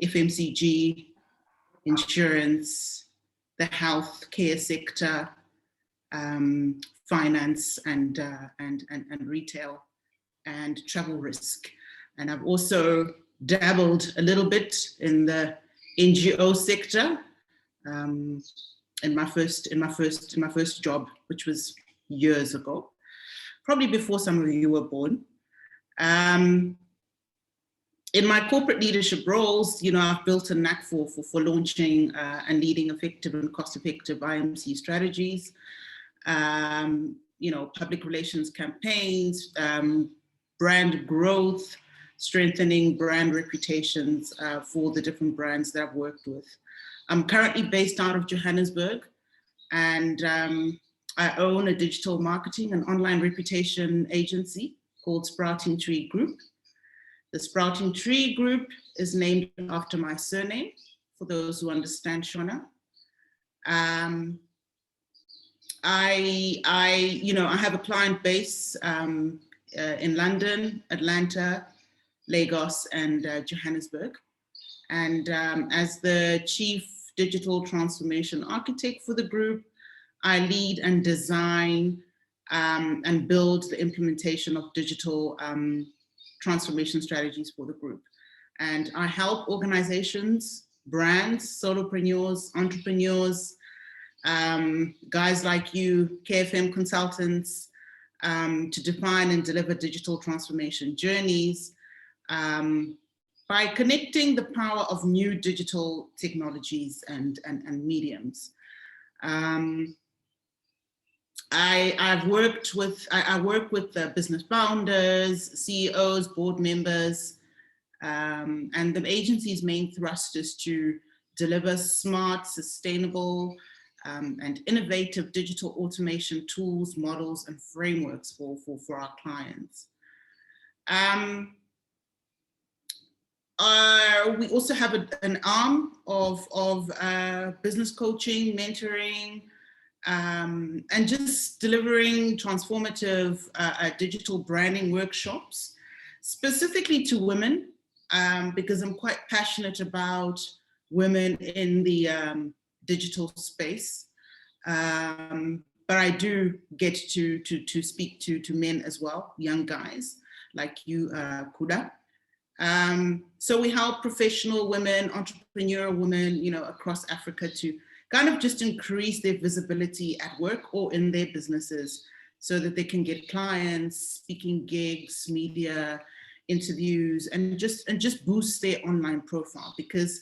FMCG, insurance, the healthcare sector, finance and retail, and travel risk. And I've also dabbled a little bit in the NGO sector in my first job, which was years ago, probably before some of you were born. In my corporate leadership roles, I've built a knack for launching and leading effective and cost-effective IMC strategies, public relations campaigns, brand growth, strengthening brand reputations for the different brands that I've worked with. I'm currently based out of Johannesburg, and I own a digital marketing and online reputation agency called Sprouting Tree Group. The Sprouting Tree Group is named after my surname, for those who understand Shona. I have a client base in London, Atlanta, Lagos, and Johannesburg. And as the Chief Digital Transformation Architect for the group, I lead and design and build the implementation of digital transformation strategies for the group. And I help organizations, brands, solopreneurs, entrepreneurs, guys like you, KFM consultants, to define and deliver digital transformation journeys by connecting the power of new digital technologies and mediums. I work with business founders, CEOs, board members, and the agency's main thrust is to deliver smart, sustainable, and innovative digital automation tools, models, and frameworks for our clients. We also have an arm of business coaching, mentoring, and just delivering transformative digital branding workshops, specifically to women, because I'm quite passionate about women in the digital space. But I do get to speak to men as well, young guys like you, Kuda. So we help professional women, entrepreneurial women, across Africa to kind of just increase their visibility at work or in their businesses so that they can get clients, speaking gigs, media, interviews, and just boost their online profile. Because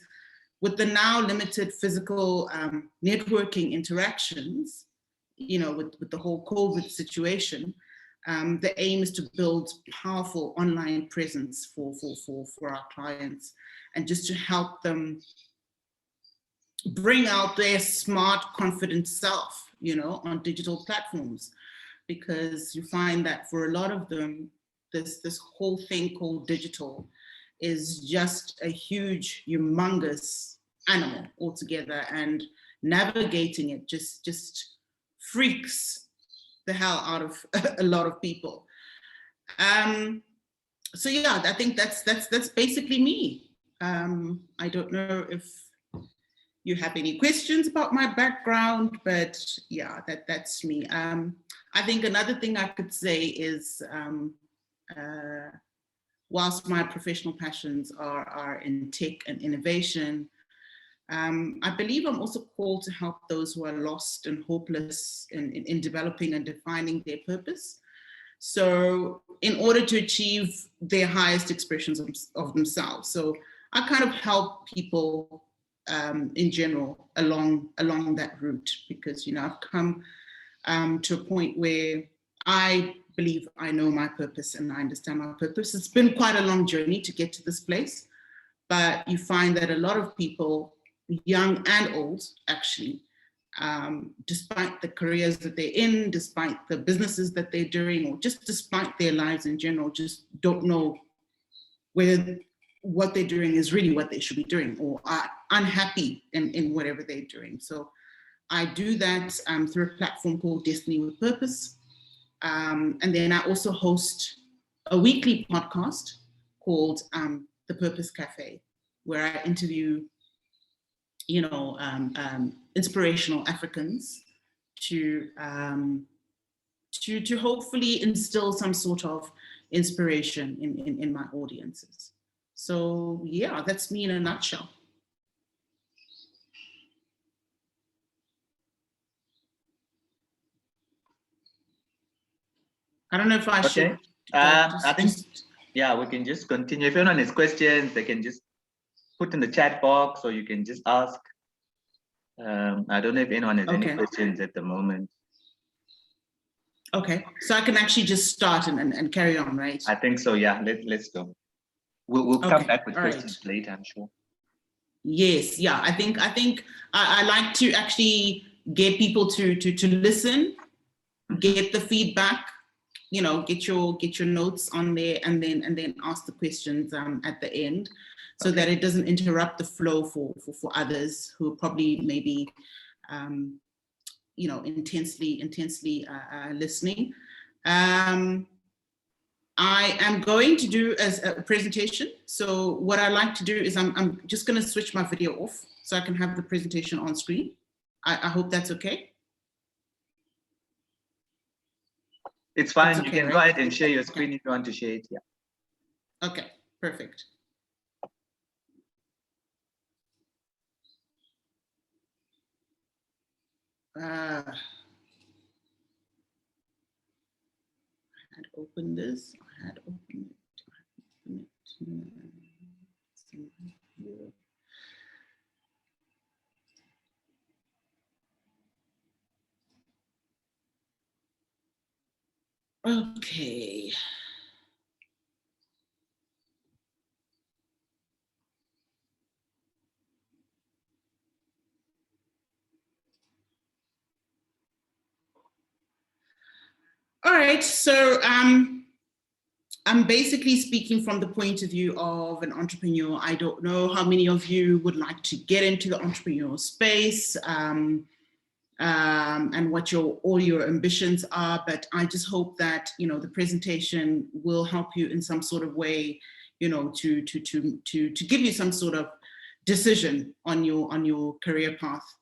with the now limited physical networking interactions, with the whole COVID situation, the aim is to build powerful online presence for our clients, and just to help them bring out their smart, confident self, on digital platforms. Because you find that for a lot of them, this whole thing called digital is just a huge, humongous animal altogether, and navigating it just freaks the hell out of a lot of people. So yeah, I think that's basically me. I don't know if you have any questions about my background, but yeah, that's me. I think another thing I could say is, whilst my professional passions are in tech and innovation, I believe I'm also called to help those who are lost and hopeless in developing and defining their purpose. So in order to achieve their highest expressions of themselves. So I kind of help people in general along that route, because I've come to a point where I believe I know my purpose and I understand my purpose. It's been quite a long journey to get to this place, but you find that a lot of people, young and old, actually, despite the careers that they're in, despite the businesses that they're doing, or just despite their lives in general, just don't know whether what they're doing is really what they should be doing, or are unhappy in whatever they're doing. So I do that through a platform called Destiny with Purpose. And then I also host a weekly podcast called the Purpose Cafe, where I interview, you know, inspirational Africans to hopefully instill some sort of inspiration in my audiences. So yeah, that's me in a nutshell. I don't know if I should. I think, yeah, we can just continue. If anyone has questions, they can just put in the chat box, or you can just ask. I don't know if anyone has any questions at the moment. Okay, so I can actually just start and carry on, right? I think so, yeah, let's go. We'll come back with questions later, I'm sure. Yes, yeah, I think I like to actually get people to listen, get the feedback, you know, get your notes on there, and then ask the questions at the end, so that it doesn't interrupt the flow for others who probably maybe you know, intensely listening. I am going to do a presentation. So what I like to do is I'm just going to switch my video off so I can have the presentation on screen. I hope that's okay. It's fine. You can go ahead and share your screen if you want to share it. Yeah. Okay, perfect. I had opened this. I had opened it. Okay. All right, so I'm basically speaking from the point of view of an entrepreneur. I don't know how many of you would like to get into the entrepreneurial space and what all your ambitions are, but I just hope that, you know, the presentation will help you in some sort of way, you know, to give you some sort of decision on your career path.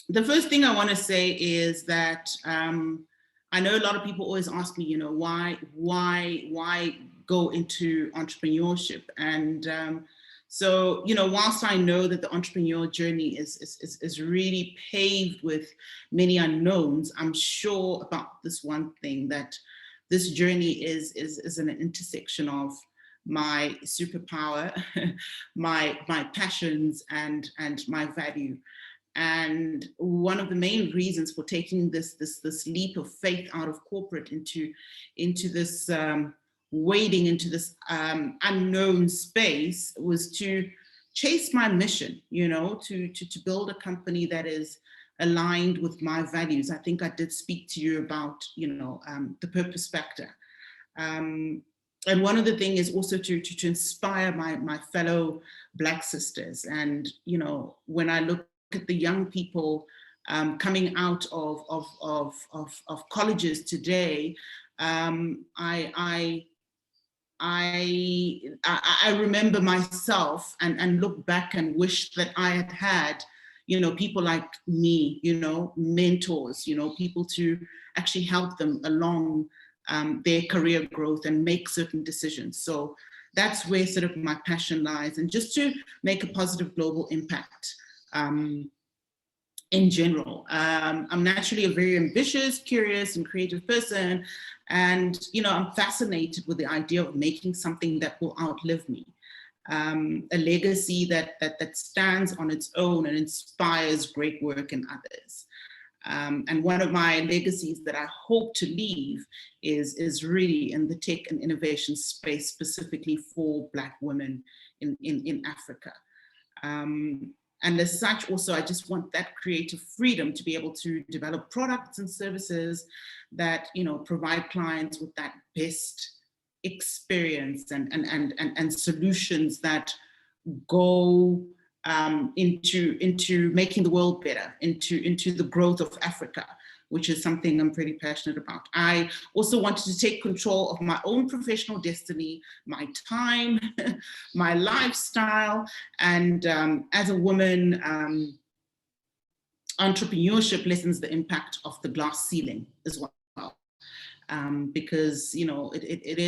The first thing I want to say is that I know a lot of people always ask me, you know, why go into entrepreneurship? And so, you know, whilst I know that the entrepreneurial journey is really paved with many unknowns, I'm sure about this one thing, that this journey is an intersection of my superpower, my passions, and my value. And one of the main reasons for taking this leap of faith out of corporate into this wading into this unknown space was to chase my mission, you know, to build a company that is aligned with my values. I think I did speak to you about, you know, the purpose factor. And one of the things is also to inspire my fellow Black sisters. And, you know, when I look at the young people coming out of colleges today, I remember myself and look back and wish that I had, you know, people like me, you know, mentors, you know, people to actually help them along their career growth and make certain decisions. So that's where sort of my passion lies, and just to make a positive global impact. In general, I'm naturally a very ambitious, curious, and creative person, and you know, I'm fascinated with the idea of making something that will outlive me, a legacy that stands on its own and inspires great work in others. And one of my legacies that I hope to leave is really in the tech and innovation space, specifically for Black women in Africa. And as such, also, I just want that creative freedom to be able to develop products and services that, you know, provide clients with that best experience and solutions that go into making the world better, into the growth of Africa, which is something I'm pretty passionate about. I also wanted to take control of my own professional destiny, my time, my lifestyle, and as a woman, entrepreneurship lessens the impact of the glass ceiling as well. Because it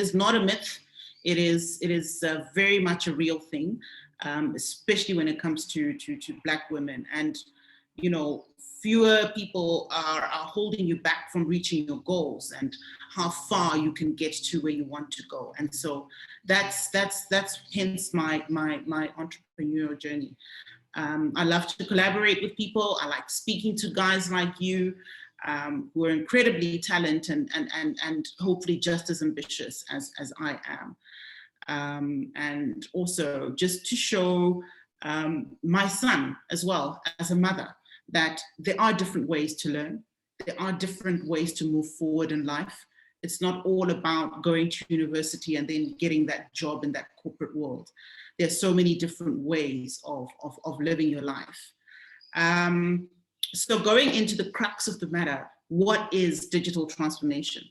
is not a myth. It is very much a real thing, especially when it comes to Black women. And fewer people are holding you back from reaching your goals and how far you can get to where you want to go. And so that's hence my entrepreneurial journey. I love to collaborate with people. I like speaking to guys like you, who are incredibly talented and hopefully just as ambitious as I am. And also just to show my son as well as a mother that there are different ways to learn. There are different ways to move forward in life. It's not all about going to university and then getting that job in that corporate world. There's so many different ways of living your life. So going into the crux of the matter, what is digital transformation?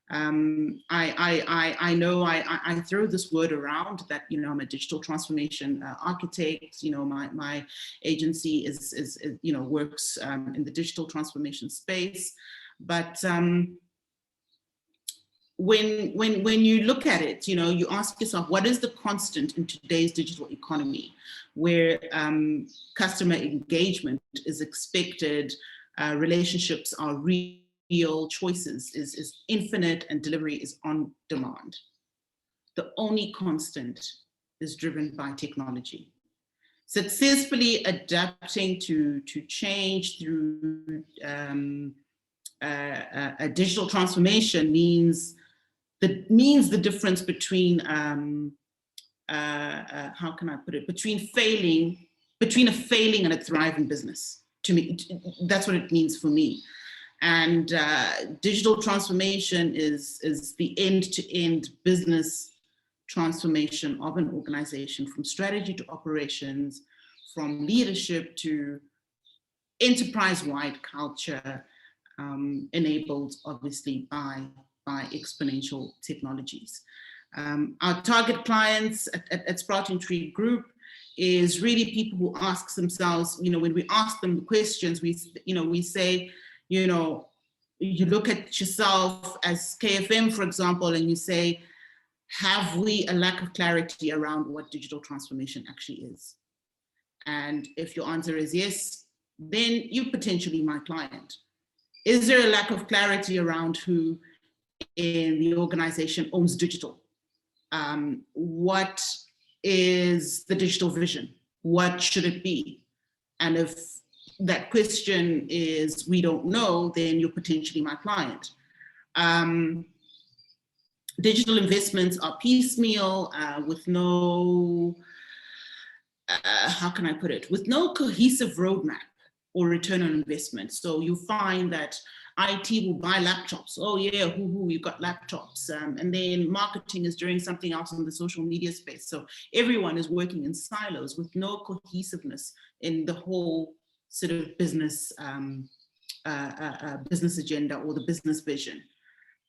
I know I throw this word around that, I'm a digital transformation architect. My agency is works in the digital transformation space. But when you look at it, you ask yourself, what is the constant in today's digital economy, where customer engagement is expected, relationships are real, choices is infinite, and delivery is on demand. The only constant is driven by technology. Successfully adapting to change through a digital transformation means the difference between how can I put it, between a failing and a thriving business. To me, that's what it means for me. And digital transformation is the end-to-end business transformation of an organization, from strategy to operations, from leadership to enterprise-wide culture, enabled obviously by exponential technologies. Our target clients at Sprouting Tree Group is really people who ask themselves, when we ask them the questions, we say, you look at yourself as KFM, for example, and you say, have we a lack of clarity around what digital transformation actually is? And if your answer is yes, then you're potentially my client. Is there a lack of clarity around who in the organization owns digital? What is the digital vision? What should it be? And if that question is, we don't know, then you're potentially my client. Digital investments are piecemeal with no, how can I put it? With no cohesive roadmap or return on investment. So you find that IT will buy laptops. Oh yeah, we've got laptops. And then marketing is doing something else in the social media space. So everyone is working in silos with no cohesiveness in the whole sort of business agenda or the business vision.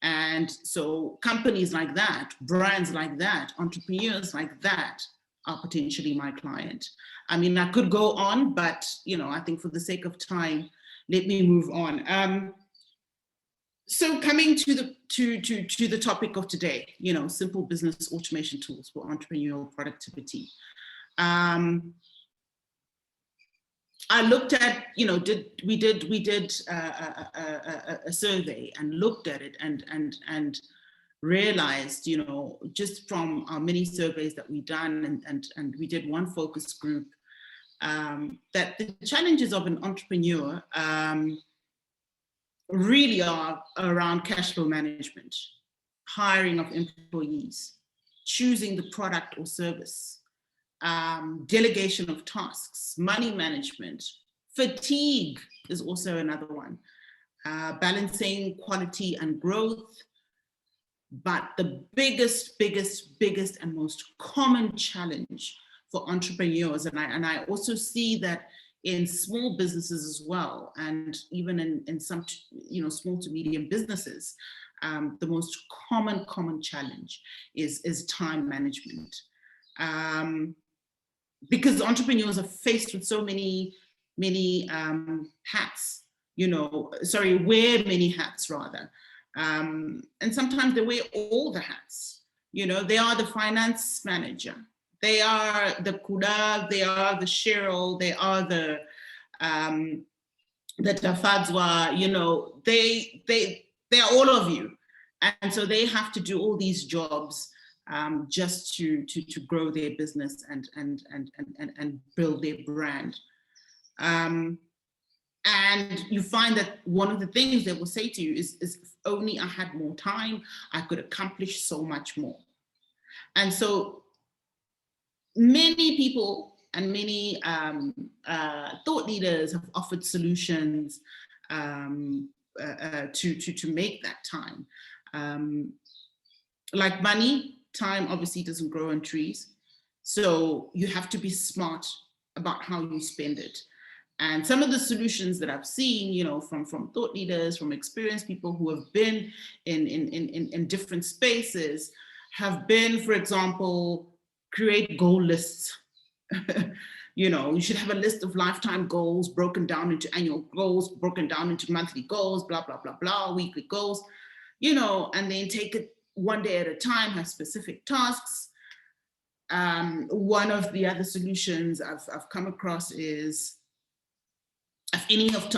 And so companies like that, brands like that, entrepreneurs like that are potentially my client. I mean, I could go on, but I think for the sake of time, let me move on. So coming to the topic of today, simple business automation tools for entrepreneurial productivity. I looked at, we did a survey and looked at it and realized, just from our many surveys that we've done, and we did one focus group, that the challenges of an entrepreneur really are around cash flow management, hiring of employees, choosing the product or service, delegation of tasks, money management, fatigue is also another one, balancing quality and growth. But the biggest and most common challenge for entrepreneurs, and I also see that in small businesses as well, and even in some, small to medium businesses, the most common challenge is time management. Because entrepreneurs are faced with so many hats, wear many hats rather. And sometimes they wear all the hats. They are the finance manager, they are the Kuda, they are the Cheryl, they are the Tafadzwa, they are all of you. And so they have to do all these jobs just to grow their business and build their brand. And you find that one of the things they will say to you is if only I had more time, I could accomplish so much more. And so many people and many thought leaders have offered solutions to make that time. Like money, time obviously doesn't grow on trees. So you have to be smart about how you spend it. And some of the solutions that I've seen, from thought leaders, from experienced people who have been in different spaces, have been, for example, create goal lists. You should have a list of lifetime goals broken down into annual goals, broken down into monthly goals, blah, blah, blah, blah, weekly goals, and then take it one day at a time, have specific tasks. One of the other solutions I've come across is, if any of,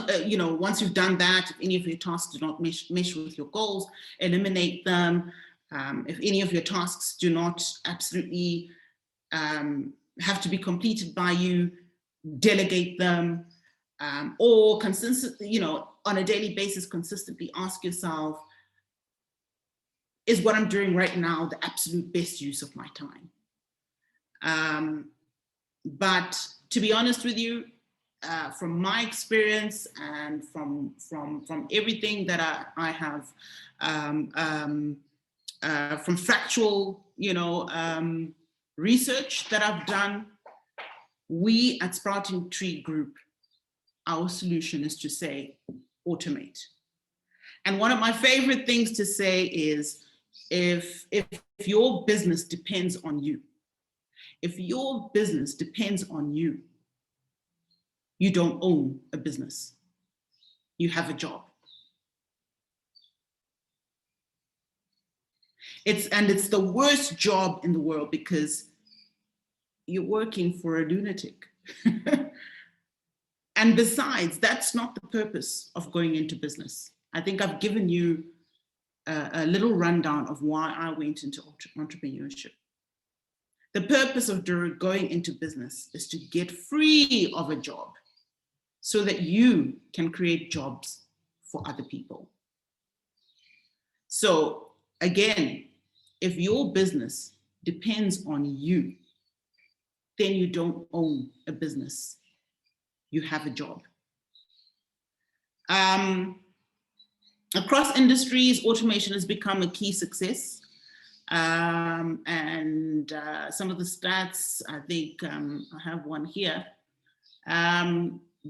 once you've done that, if any of your tasks do not mesh with your goals, eliminate them. If any of your tasks do not absolutely have to be completed by you, delegate them, or consistently, on a daily basis, consistently ask yourself, is what I'm doing right now the absolute best use of my time? But to be honest with you, from my experience and from everything that I have, from factual, research that I've done, we at Sprouting Tree Group, our solution is to say, automate. And one of my favorite things to say is, if your business depends on you, if your business depends on you, you don't own a business. You have a job. It's the worst job in the world because you're working for a lunatic. And besides, that's not the purpose of going into business. I think I've given you a little rundown of why I went into entrepreneurship. The purpose of going into business is to get free of a job so that you can create jobs for other people. So again, if your business depends on you, then you don't own a business. You have a job. Across industries, automation has become a key success. And some of the stats, I think I have one here,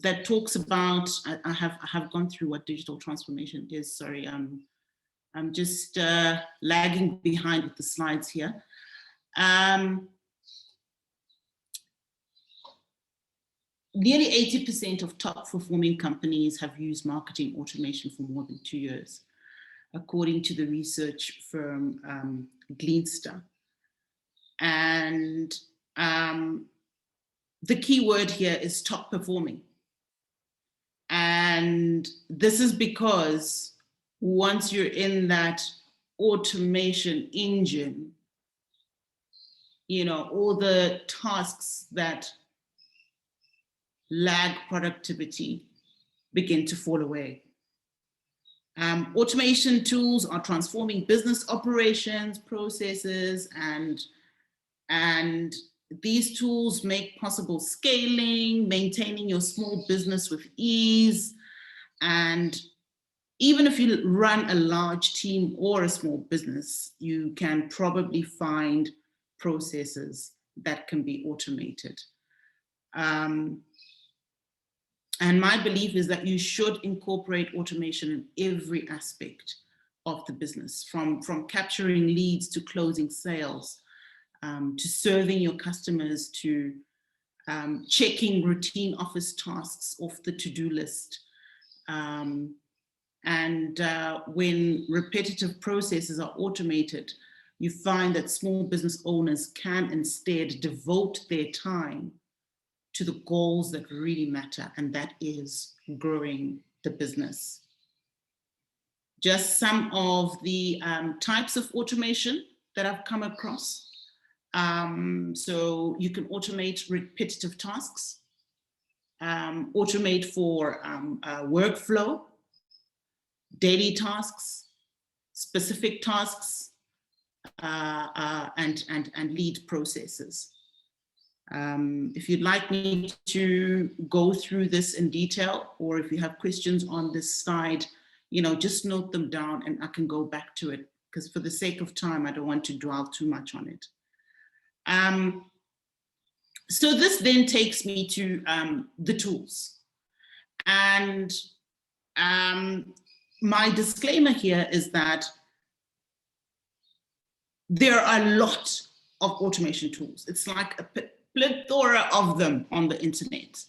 that talks about, I have gone through what digital transformation is. Sorry, I'm just lagging behind with the slides here. Nearly 80% of top performing companies have used marketing automation for more than 2 years, according to the research firm Gleanster. And the key word here is top performing. And this is because once you're in that automation engine, all the tasks that lag productivity begin to fall away. Automation tools are transforming business operations, processes, and these tools make possible scaling, maintaining your small business with ease. And even if you run a large team or a small business, you can probably find processes that can be automated. And my belief is that you should incorporate automation in every aspect of the business, from capturing leads to closing sales, to serving your customers, to checking routine office tasks off the to-do list. When repetitive processes are automated, you find that small business owners can instead devote their time to the goals that really matter, and that is growing the business. Just some of the types of automation that I've come across. So you can automate repetitive tasks, automate for workflow, daily tasks, specific tasks, and lead processes. If you'd like me to go through this in detail, or if you have questions on this slide, just note them down and I can go back to it, because for the sake of time, I don't want to dwell too much on it. So this then takes me to the tools. And my disclaimer here is that there are a lot of automation tools. It's like a plethora of them on the internet.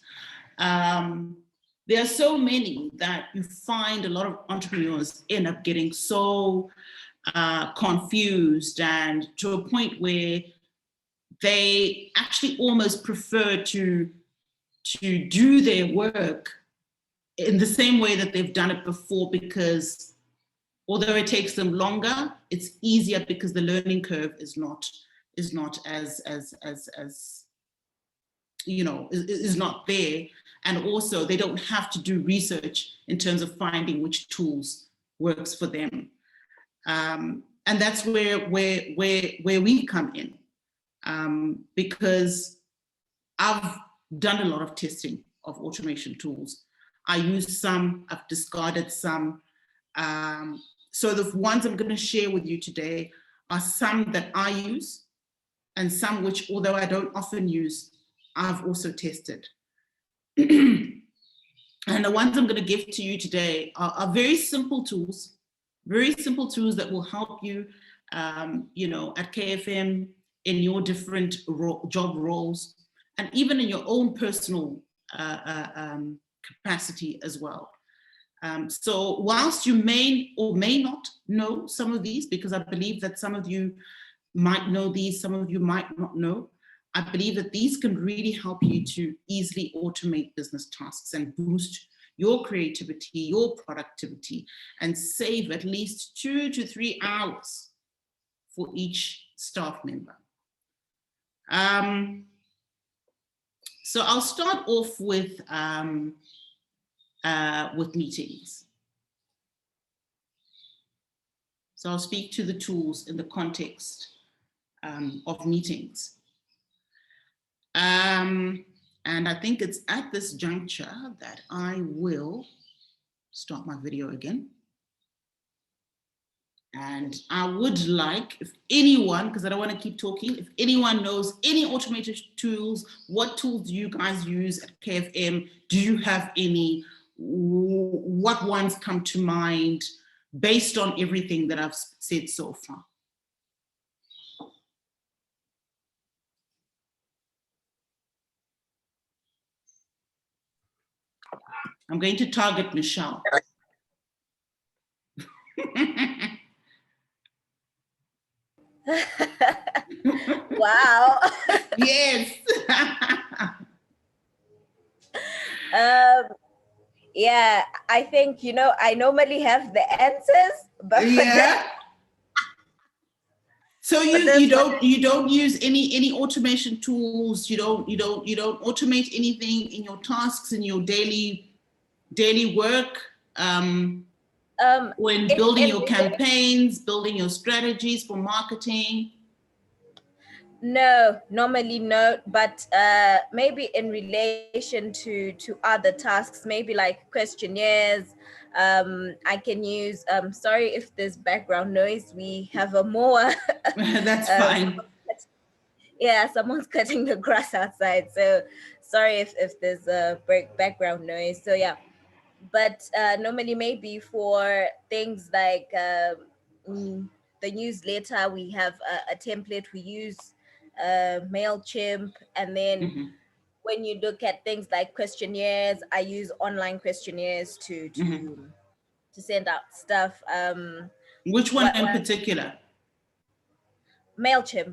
There are so many that you find a lot of entrepreneurs end up getting so confused, and to a point where they actually almost prefer to do their work in the same way that they've done it before, because although it takes them longer, it's easier because the learning curve is not as is not there. And also they don't have to do research in terms of finding which tools works for them. And that's where we come in, because I've done a lot of testing of automation tools. I use some, I've discarded some. So the ones I'm going to share with you today are some that I use, and some which, although I don't often use, I've also tested. And the ones I'm going to give to you today are very simple tools that will help you, at KFM, in your different job roles, and even in your own personal capacity as well. So whilst you may or may not know some of these, because I believe that some of you might know these, some of you might not know, I believe that these can really help you to easily automate business tasks and boost your creativity, your productivity, and save at least 2 to 3 hours for each staff member. So I'll start off with meetings. So I'll speak to the tools in the context of meetings. And I think it's at this juncture that I will start my video again. And I would like, if anyone, because I don't want to keep talking, if anyone knows any automated tools, what tools do you guys use at KFM? Do you have any? What ones come to mind based on everything that I've said so far? I'm going to target Michelle. Wow. Yes. Yeah, I think, I normally have the answers, but yeah. So you don't use any automation tools. You don't automate anything in your tasks, in your daily work. When building your campaigns, building your strategies for marketing. No, normally no, but maybe in relation to other tasks, maybe like questionnaires. I can use, sorry if there's background noise, we have a mower. That's fine. Yeah, someone's cutting the grass outside. Sorry if there's a background noise. So yeah, but normally maybe for things like the newsletter, we have a template. We use MailChimp, and then when you look at things like questionnaires, I use online questionnaires to send out stuff. Which one in particular? MailChimp.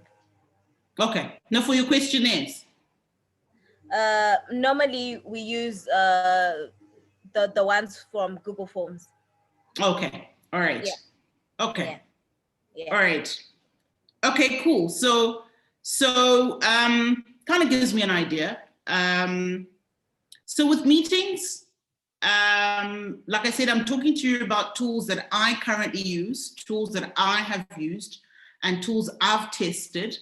Okay. Now for your questionnaires. Normally we use the ones from Google Forms. Okay. All right. Yeah. Okay. Yeah. All right. Okay, cool. So kind of gives me an idea. So with meetings, like I said, I'm talking to you about tools that I currently use, tools that I have used, and tools I've tested,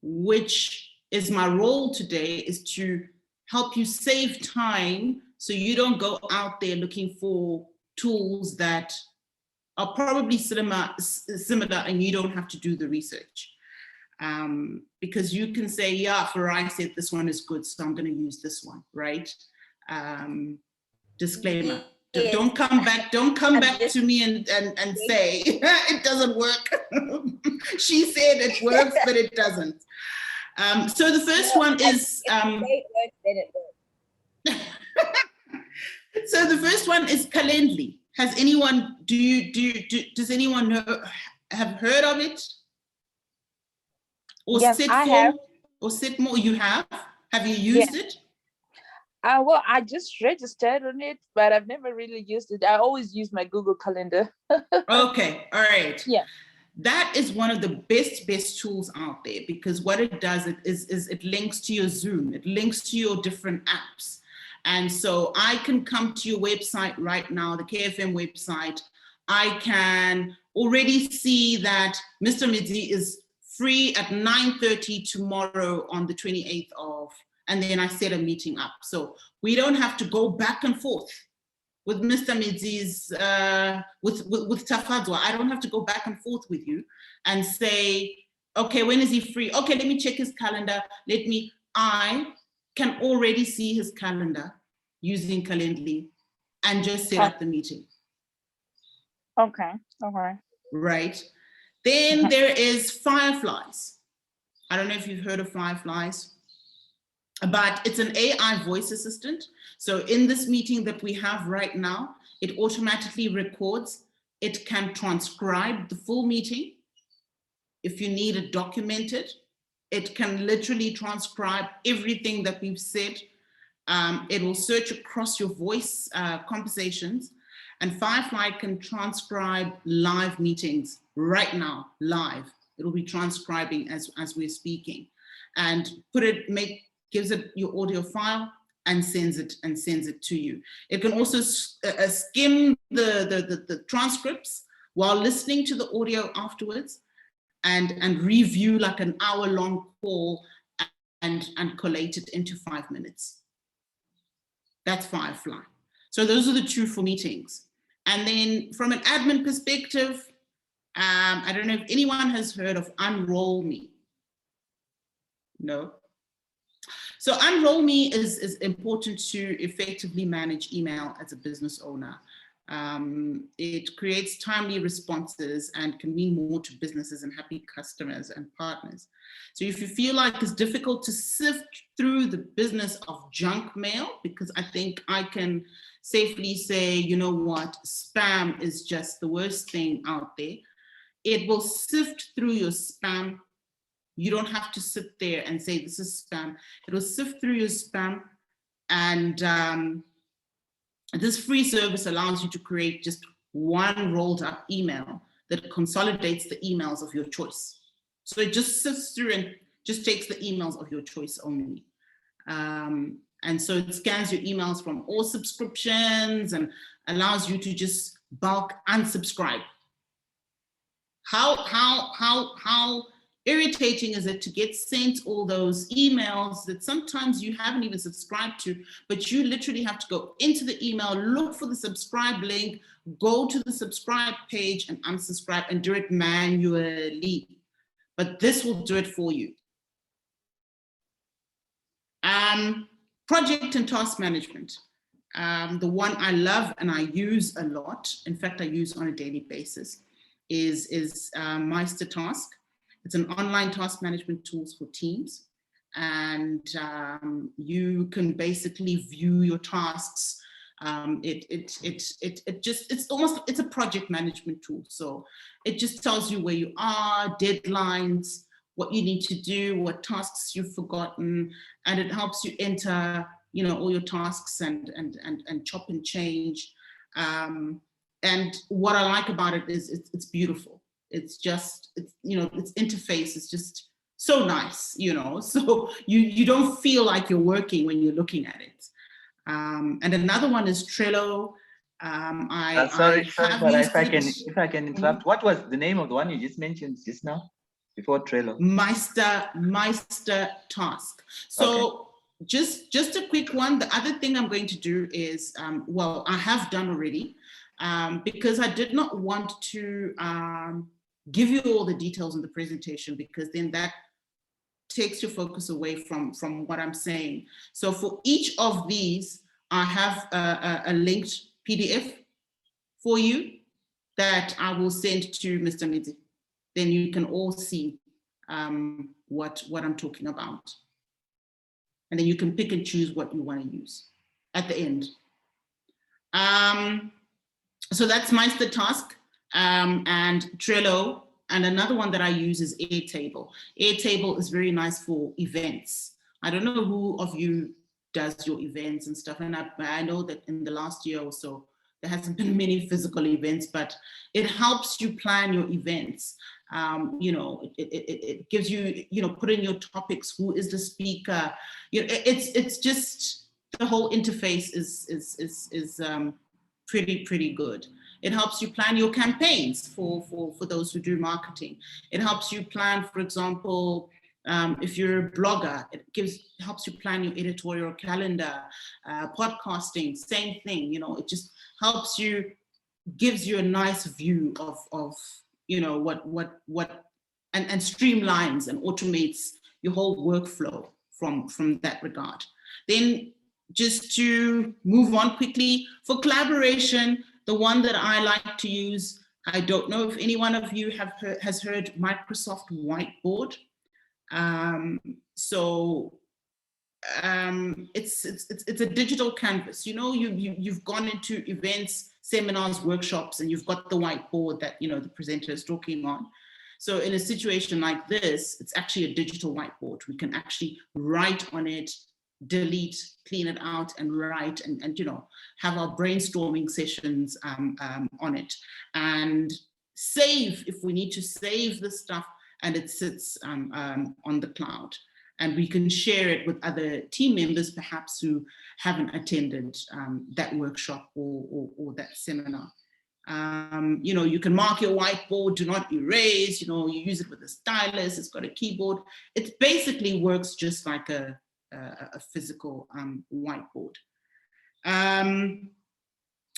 which is my role today, is to help you save time so you don't go out there looking for tools that are probably similar and you don't have to do the research. Because you can say, yeah, Farai said this one is good, so I'm going to use this one, right? Disclaimer. Yes. Don't come back to me and say it doesn't work. She said it works, but it doesn't. So the first one is so the first one is Calendly. Has anyone does anyone have heard of it? Or yes, I have. Or Sitmore, you have? Have you used it? Well, I just registered on it, but I've never really used it. I always use my Google Calendar. Okay, all right. Yeah. That is one of the best tools out there, because what it does is it links to your Zoom, it links to your different apps. And so I can come to your website right now, the KFM website. I can already see that Mr. Midzi is free at 9:30 tomorrow on the 28th of, and then I set a meeting up. So we don't have to go back and forth with Mr. Midzi's, with Tafadzwa. I don't have to go back and forth with you and say, okay, when is he free? Okay, let me check his calendar. I can already see his calendar using Calendly and just set up the meeting. Okay. Right. Then there is Fireflies. I don't know if you've heard of Fireflies, but it's an AI voice assistant. So in this meeting that we have right now, it automatically records. It can transcribe the full meeting. If you need it documented, it can literally transcribe everything that we've said. It will search across your voice conversations, and Firefly can transcribe live meetings right now, live. It'll be transcribing as we're speaking, and gives it your audio file and sends it to you. It can also skim the transcripts while listening to the audio afterwards, and review like an hour-long call and collate it into 5 minutes. That's Firefly. So those are the two for meetings. And then from an admin perspective, I don't know if anyone has heard of Unroll Me. No? So Unroll Me is important to effectively manage email as a business owner. It creates timely responses and can mean more to businesses and happy customers and partners. So if you feel like it's difficult to sift through the business of junk mail, because I think I can safely say, you know what, spam is just the worst thing out there. It will sift through your spam. You don't have to sit there and say, this is spam. It will sift through your spam, and this free service allows you to create just one rolled up email that consolidates the emails of your choice. So it just sifts through and just takes the emails of your choice only. And so it scans your emails from all subscriptions and allows you to just bulk unsubscribe. How irritating is it to get sent all those emails that sometimes you haven't even subscribed to, but you literally have to go into the email, look for the subscribe link, go to the subscribe page and unsubscribe and do it manually. But this will do it for you. Project and task management. The one I love and I use a lot, in fact, I use on a daily basis, is Meister Task. It's an online task management tools for teams. And you can basically view your tasks. It's a project management tool. So it just tells you where you are, deadlines, what you need to do, what tasks you've forgotten, and it helps you enter, all your tasks and chop and change. And what I like about it is it's beautiful. It's its interface is just so nice, so you don't feel like you're working when you're looking at it. And another one is Trello. Sorry, if I can interrupt, what was the name of the one you just mentioned just now before Trello? Meister Task. So okay. Just a quick one. The other thing I'm going to do is, I have done already, because I did not want to give you all the details in the presentation, because then that takes your focus away from what I'm saying. So for each of these, I have a linked PDF for you that I will send to Mr. Midzi. Then you can all see what I'm talking about. And then you can pick and choose what you want to use at the end. So that's Meister Task and Trello. And another one that I use is Airtable. Airtable is very nice for events. I don't know who of you does your events and stuff. And I know that in the last year or so, there hasn't been many physical events, but it helps you plan your events. It gives you, put in your topics, who is the speaker. It's just, the whole interface is pretty good. It helps you plan your campaigns for those who do marketing. It helps you plan, for example, if you're a blogger, it helps you plan your editorial calendar. Podcasting, same thing. It just helps you, gives you a nice view of what and streamlines and automates your whole workflow from that regard. Then just to move on quickly, for collaboration, the one that I like to use, I don't know if any one of you has heard Microsoft Whiteboard. It's a digital canvas. You've gone into events, seminars, workshops, and you've got the whiteboard that the presenter is talking on. So in a situation like this, it's actually a digital whiteboard. We can actually write on it, delete, clean it out, and write, and have our brainstorming sessions on it, and save if we need to save the stuff, and it sits on the cloud, and we can share it with other team members perhaps who haven't attended that workshop or that seminar. You can mark your whiteboard, do not erase, you use it with a stylus, it's got a keyboard. It basically works just like a physical whiteboard.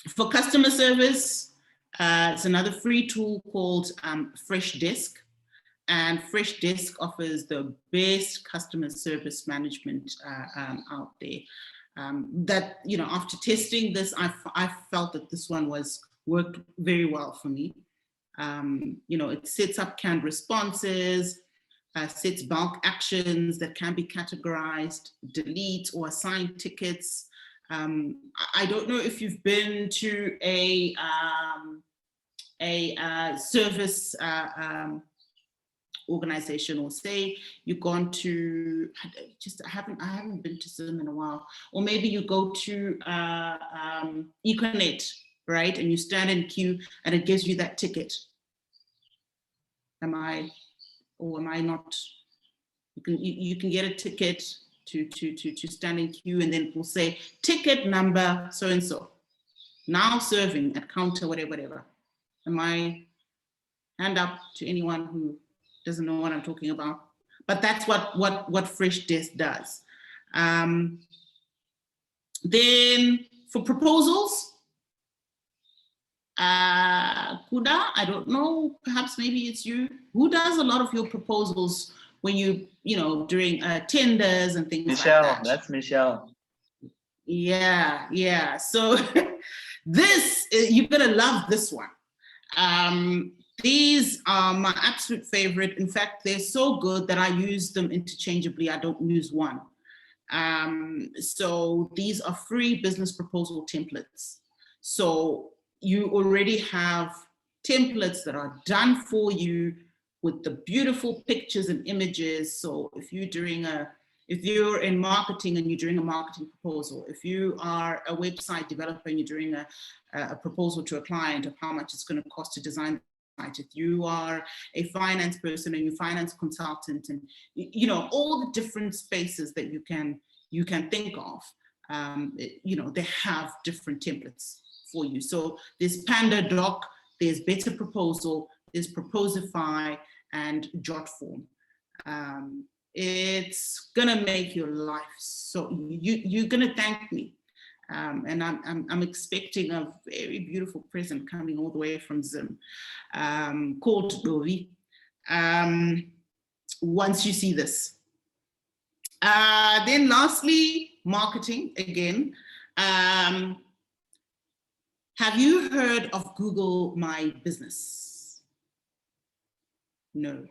For customer service, it's another free tool called Freshdesk. And Freshdesk offers the best customer service management out there. That, after testing this, I felt that this one worked very well for me. It sets up canned responses, sets bulk actions that can be categorized, delete or assign tickets. I don't know if you've been to a service organization, or say you've gone to, I haven't been to some in a while, or maybe you go to Econet, right? And you stand in queue and it gives you that ticket. Am I not? You can get a ticket to stand in queue, and then it will say ticket number so and so, now serving at counter whatever. Am I? Hand up to anyone who doesn't know what I'm talking about. But that's what Freshdesk does. Then for proposals, Kuda, I don't know, perhaps maybe it's you. Who does a lot of your proposals when during tenders and things Michelle, like that? that's Michelle. Yeah. So this, you're gonna love this one. These are my absolute favorite. In fact, they're so good that I use them interchangeably. I don't use one. So these are free business proposal templates. So you already have templates that are done for you with the beautiful pictures and images. So if you're in marketing and you're doing a marketing proposal, if you are a website developer and you're doing a proposal to a client of how much it's going to cost to design the site, if you are a finance person and you're finance consultant, and you know, all the different spaces that you can think of, you know, they have different templates for you. So there's Panda Doc, there's Better Proposal, there's Proposify, and Jotform. It's gonna make your life so you're gonna thank me, and I'm expecting a very beautiful present coming all the way from Zim, called Dovi. Once you see this, then lastly, marketing again. Have you heard of Google My Business? No.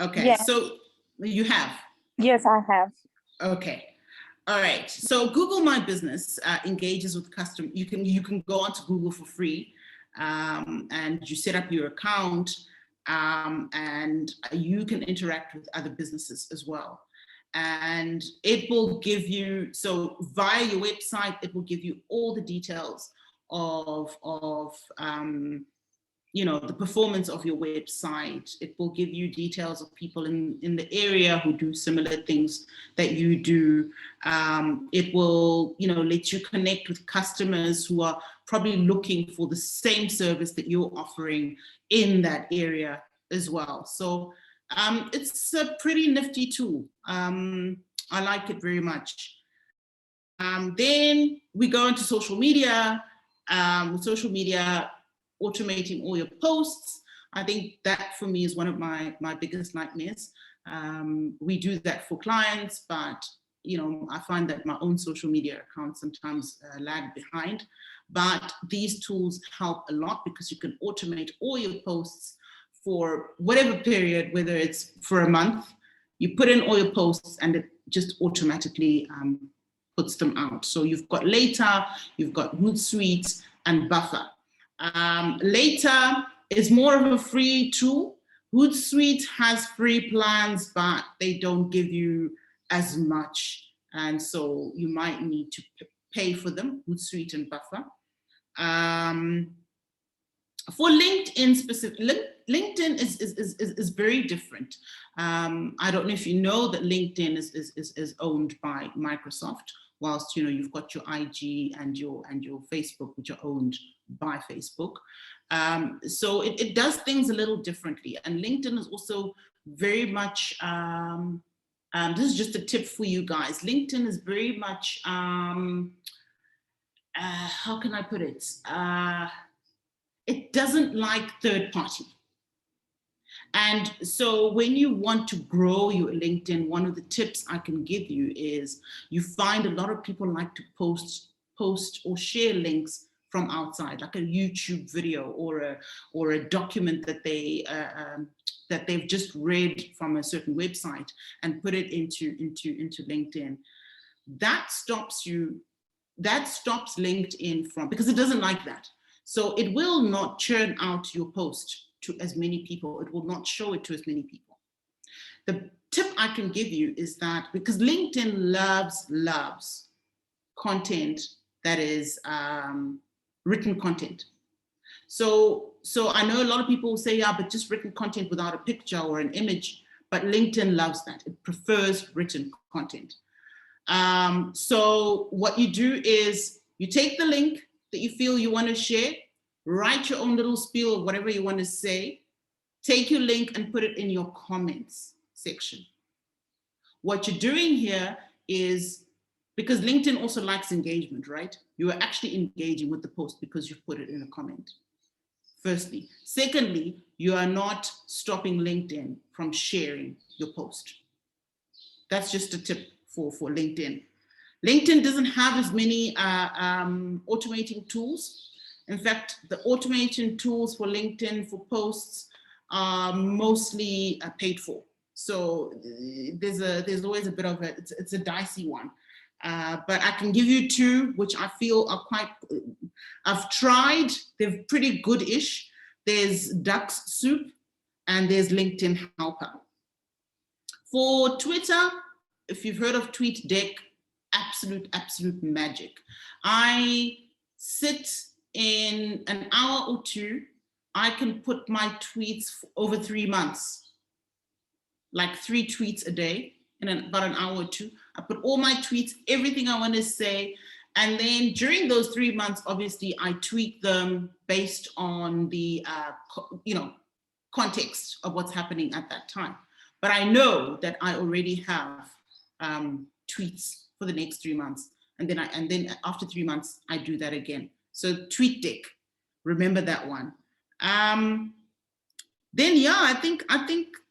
Okay, yeah. So you have? Yes, I have. Okay. All right. So Google My Business engages with customers. You can go onto Google for free, and you set up your account, and you can interact with other businesses as well. And it will give you, so via your website, it will give you all the details of you know, the performance of your website. It will give you details of people in the area who do similar things that you do. It will, you know, let you connect with customers who are probably looking for the same service that you're offering in that area as well. So it's a pretty nifty tool. I like it very much. Then we go into social media. Social media, automating all your posts. I think that for me is one of my biggest nightmares. We do that for clients, but you know, I find that my own social media accounts sometimes lag behind. But these tools help a lot because you can automate all your posts for whatever period, whether it's for a month, you put in all your posts and it just automatically puts them out. So you've got Later, you've got Hootsuite and Buffer. Later is more of a free tool. Hootsuite has free plans, but they don't give you as much. And so you might need to pay for them, Hootsuite and Buffer. For LinkedIn specifically, LinkedIn is very different. I don't know if you know that LinkedIn is owned by Microsoft, whilst you know you've got your IG and your Facebook, which are owned by Facebook. So it does things a little differently, and LinkedIn is also very much. This is just a tip for you guys. LinkedIn is very much. How can I put it? It doesn't like third party. And so when you want to grow your LinkedIn, one of the tips I can give you is you find a lot of people like to post or share links from outside, like a YouTube video or a document that they've just read from a certain website and put it into LinkedIn. That stops LinkedIn from, because it doesn't like that. So it will not churn out your post to as many people. It will not show it to as many people. The tip I can give you is that because LinkedIn loves content that is written content. So I know a lot of people will say, yeah, but just written content without a picture or an image, but LinkedIn loves that. It prefers written content. So what you do is you take the link that you feel you want to share, write your own little spiel of whatever you want to say, take your link and put it in your comments section. What you're doing here is, because LinkedIn also likes engagement, right? You are actually engaging with the post because you've put it in a comment, firstly. Secondly, you are not stopping LinkedIn from sharing your post. That's just a tip for LinkedIn. LinkedIn doesn't have as many automating tools. In fact, the automation tools for LinkedIn for posts are mostly paid for. So there's always a bit of it's a dicey one. But I can give you two, which I feel are quite, I've tried, they're pretty good-ish. There's Duck's Soup and there's LinkedIn Helper. For Twitter, if you've heard of TweetDeck, absolute magic. I sit in an hour or two, I can put my tweets over 3 months, like 3 tweets a day in about an hour or two. I put all my tweets, everything I want to say. And then during those 3 months, obviously I tweak them based on the, context of what's happening at that time. But I know that I already have tweets for the next 3 months. And then after 3 months, I do that again. So TweetDeck, remember that one. Then yeah, I think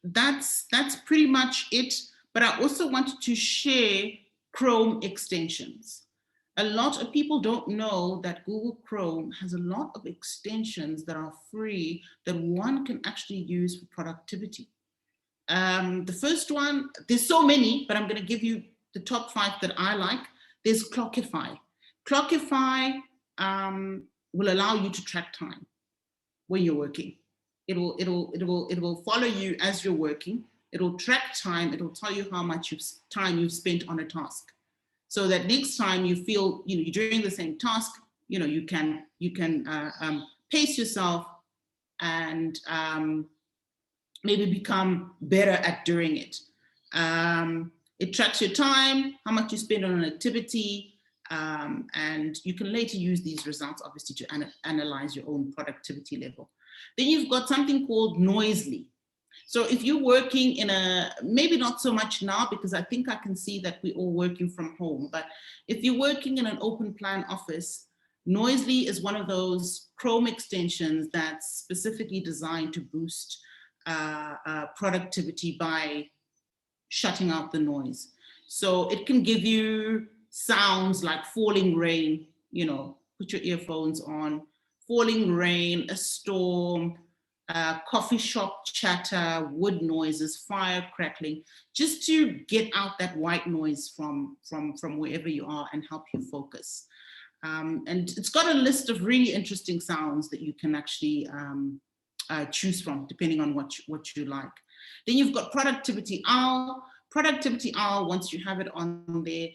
that's pretty much it. But I also wanted to share Chrome extensions. A lot of people don't know that Google Chrome has a lot of extensions that are free that one can actually use for productivity. The first one, there's so many, but I'm going to give you the top 5 that I like. There's Clockify. Clockify will allow you to track time when you're working. It will follow you as you're working. It'll track time. It'll tell you how much time you've spent on a task, so that next time you feel you're doing the same task, you can pace yourself and maybe become better at doing it. It tracks your time, how much you spend on an activity, and you can later use these results, obviously, to analyze your own productivity level. Then you've got something called Noisely. So if you're working in maybe not so much now, because I think I can see that we're all working from home, but if you're working in an open plan office, Noisely is one of those Chrome extensions that's specifically designed to boost productivity by shutting out the noise. So it can give you sounds like falling rain, put your earphones on, falling rain, a storm, coffee shop chatter, wood noises, fire crackling, just to get out that white noise from wherever you are and help you focus. And it's got a list of really interesting sounds that you can actually choose from, depending on what you like. Then you've got Productivity Owl. Productivity Owl, once you have it on there,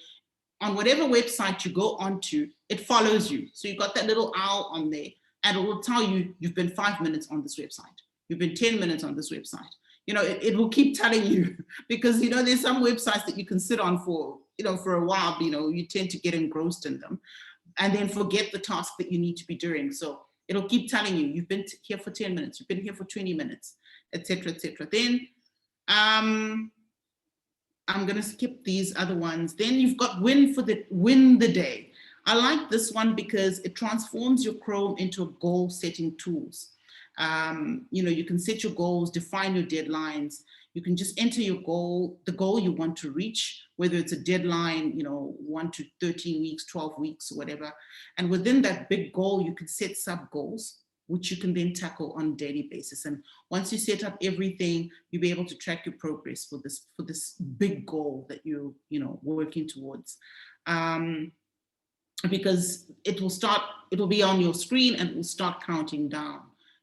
on whatever website you go onto, it follows you. So you've got that little owl on there, and it will tell you you've been 5 minutes on this website. You've been 10 minutes on this website. It will keep telling you, because, there's some websites that you can sit on for a while, you tend to get engrossed in them and then forget the task that you need to be doing. So it'll keep telling you, you've been here for 10 minutes, you've been here for 20 minutes, etc., etc. Then I'm going to skip these other ones. Then you've got Win the Day. I like this one because it transforms your Chrome into a goal setting tools. You can set your goals, define your deadlines. You can just enter your goal, the goal you want to reach, whether it's a deadline, 1 to 13 weeks, 12 weeks, or whatever. And within that big goal, you can set sub goals, which you can then tackle on a daily basis. And once you set up everything, you'll be able to track your progress for this big goal that you're working towards. Because it'll be on your screen and it will start counting down.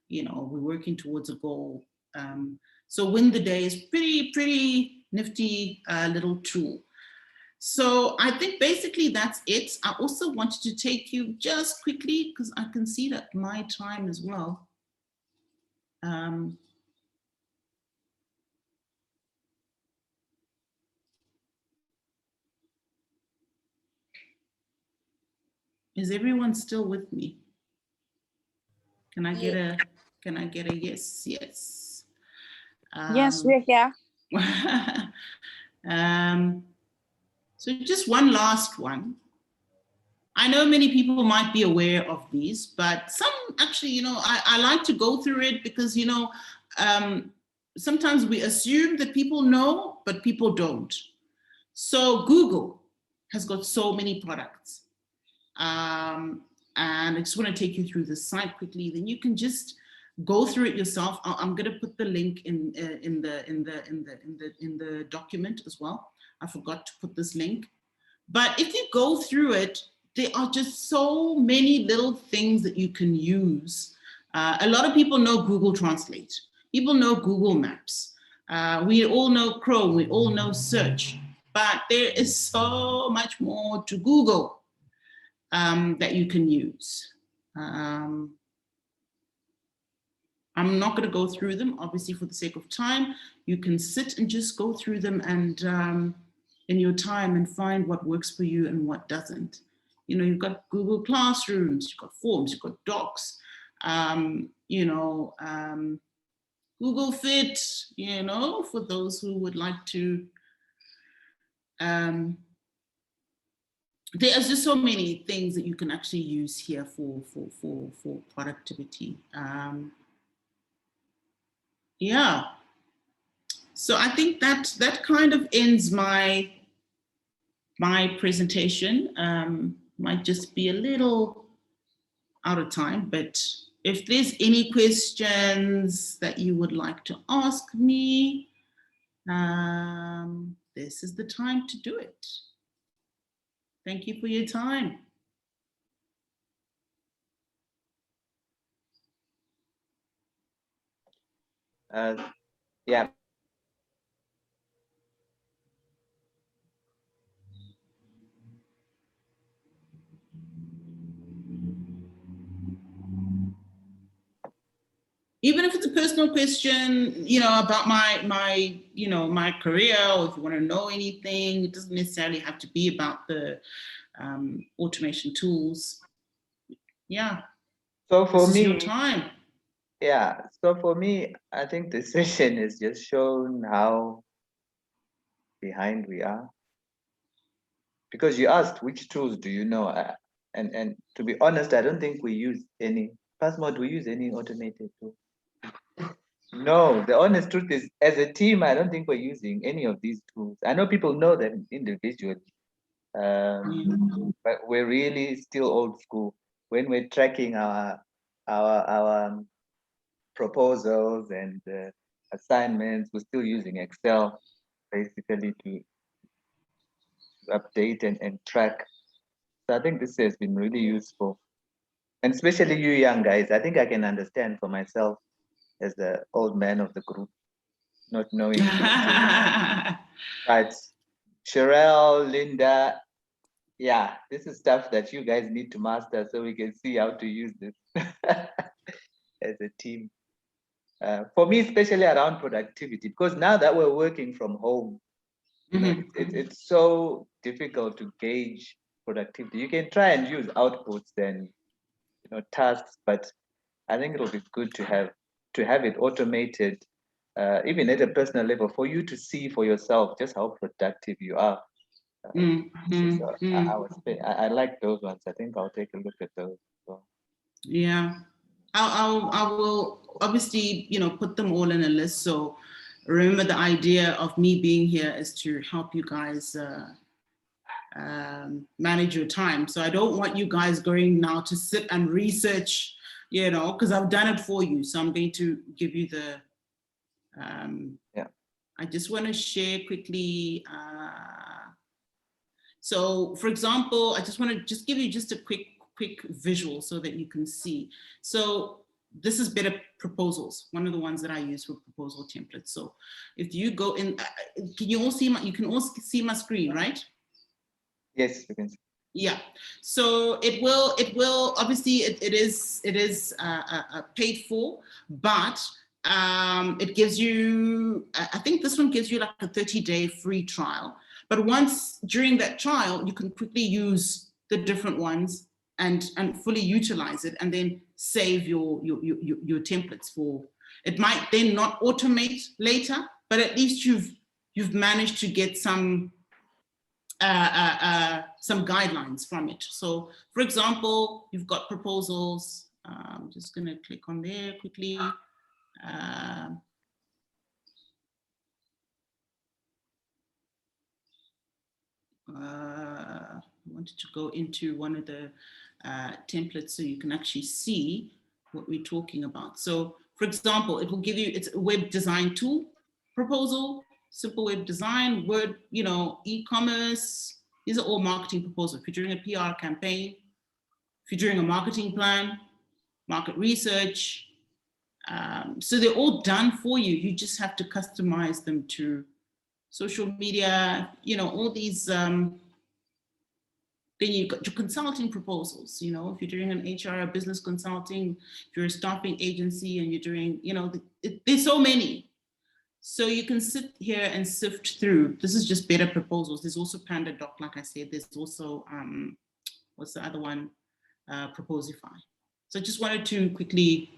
We're working towards a goal. So Win the Day is pretty nifty little tool. So I think basically that's it. I also wanted to take you just quickly, because I can see that my time as well. Is everyone still with me? Can I get a yes? Yes. Yes, we're here. So just one last one. I know many people might be aware of these, but some actually, I like to go through it because, sometimes we assume that people know, but people don't. So Google has got so many products. And I just want to take you through the site quickly. Then you can just go through it yourself. I'm going to put the link in the document as well. I forgot to put this link. But if you go through it, there are just so many little things that you can use. A lot of people know Google Translate. People know Google Maps. We all know Chrome. We all know search. But there is so much more to Google that you can use. I'm not going to go through them, obviously, for the sake of time. You can sit and just go through them and in your time and find what works for you and what doesn't. You know, you've got Google Classrooms, you've got Forms, you've got Docs, Google Fit, you know, for those who would like to. There's just so many things that you can actually use here for productivity. Yeah. So I think that kind of ends my presentation. Might just be a little out of time, but if there's any questions that you would like to ask me, this is the time to do it. Thank you for your time. Yeah. Even if it's a personal question, you know, about my career, or if you want to know anything, it doesn't necessarily have to be about the automation tools. Yeah. So for me, your time. Yeah. So for me, I think the session has just shown how behind we are. Because you asked which tools do you know, and to be honest, I don't think we use any. Passmode, do we use any automated tool? No, the honest truth is, as a team, I don't think we're using any of these tools. I know people know them individually, but we're really still old school. When we're tracking our proposals and assignments, we're still using Excel basically to update and track. So I think this has been really useful. And especially you young guys, I think I can understand for myself as the old man of the group, not knowing. But Sherelle, Linda, yeah, this is stuff that you guys need to master so we can see how to use this as a team. For me, especially around productivity, because now that we're working from home, it's so difficult to gauge productivity. You can try and use outputs and tasks, but I think it'll be good to have it automated, even at a personal level, for you to see for yourself just how productive you are. I like those ones. I think I'll take a look at those. So. Yeah, I will obviously put them all in a list. So remember, the idea of me being here is to help you guys manage your time. So I don't want you guys going now to sit and research, because I've done it for you. So I'm going to give you the. I just want to share quickly. So, for example, I just want to give you just a quick visual so that you can see. So this is Better Proposals, one of the ones that I use for proposal templates. So if you go in, can you all see you can all see my screen, right? Yes, you can see. Yeah, so it will obviously it is paid for, but it gives you, I think this one gives you like a 30-day free trial. But once during that trial, you can quickly use the different ones and fully utilize it, and then save your templates for. It might then not automate later, but at least you've managed to get some guidelines from it. So, for example, you've got proposals. I'm just going to click on there quickly. I wanted to go into one of the templates so you can actually see what we're talking about. So for example, it will give you, it's a web design tool, proposal, simple web design, Word, you know, e-commerce. These are all marketing proposals. If you're doing a PR campaign, if you're doing a marketing plan, market research. So they're all done for you. You just have to customize them to social media, you know, all these, then you've got your consulting proposals, you know, if you're doing an HR business consulting, if you're a staffing agency and you're doing, you know, there's so many. So you can sit here and sift through. This is just better proposals. There's also PandaDoc, like I said. There's also, what's the other one? Proposify. So I just wanted to quickly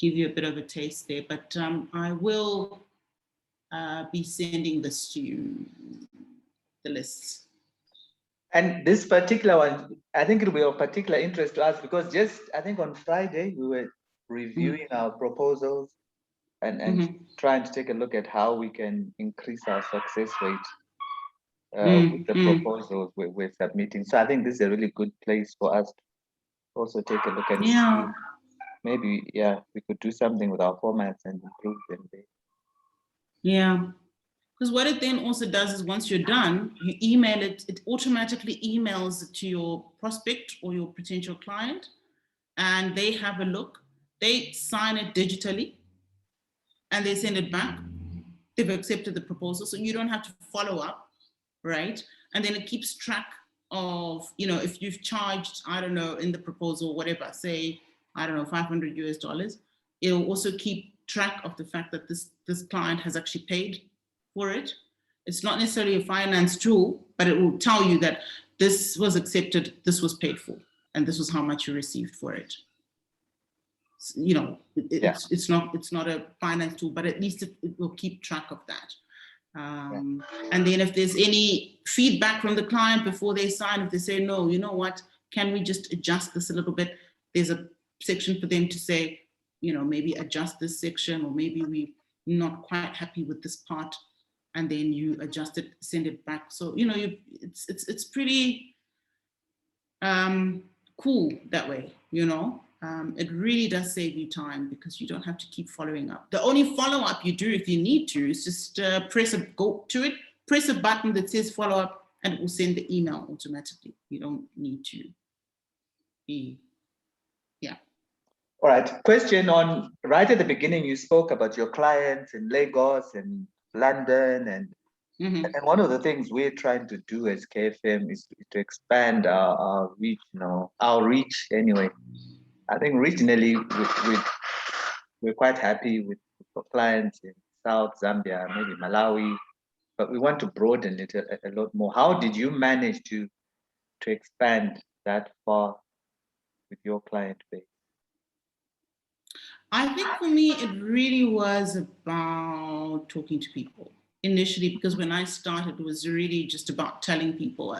give you a bit of a taste there, but I will be sending this to you, the lists. And this particular one, I think it will be of particular interest to us because just, I think on Friday, we were reviewing our proposals and trying to take a look at how we can increase our success rate with the proposals we're submitting. So I think this is a really good place for us to also take a look and see. Maybe, we could do something with our formats and improve them there. Yeah, because what it then also does is once you're done, you email it, it automatically emails it to your prospect or your potential client, and they have a look, they sign it digitally, and they send it back. They've accepted the proposal, so you don't have to follow up, right? And then it keeps track of, you know, if you've charged, I don't know, in the proposal, whatever, say, I don't know, $500 US, it'll also keep track of the fact that this client has actually paid for it. It's not necessarily a finance tool, but it will tell you that this was accepted, this was paid for, and this was how much you received for it. You know, it's not a finance tool, but at least it will keep track of that. And then if there's any feedback from the client before they sign, if they say, no, you know what, can we just adjust this a little bit? There's a section for them to say, you know, maybe adjust this section, or maybe we're not quite happy with this part, and then you adjust it, send it back. So, you know, it's pretty cool that way, you know. It really does save you time because you don't have to keep following up. The only follow-up you do if you need to is just go to it, press a button that says follow up, and it will send the email automatically. You don't need to be, All right, question on, right at the beginning, you spoke about your clients in Lagos and London, and one of the things we're trying to do as KFM is to expand our reach, you know, our reach anyway. I think regionally, we're quite happy with clients in South Zambia, maybe Malawi, but we want to broaden it a lot more. How did you manage to expand that far with your client base? I think for me, it really was about talking to people initially, because when I started, it was really just about telling people.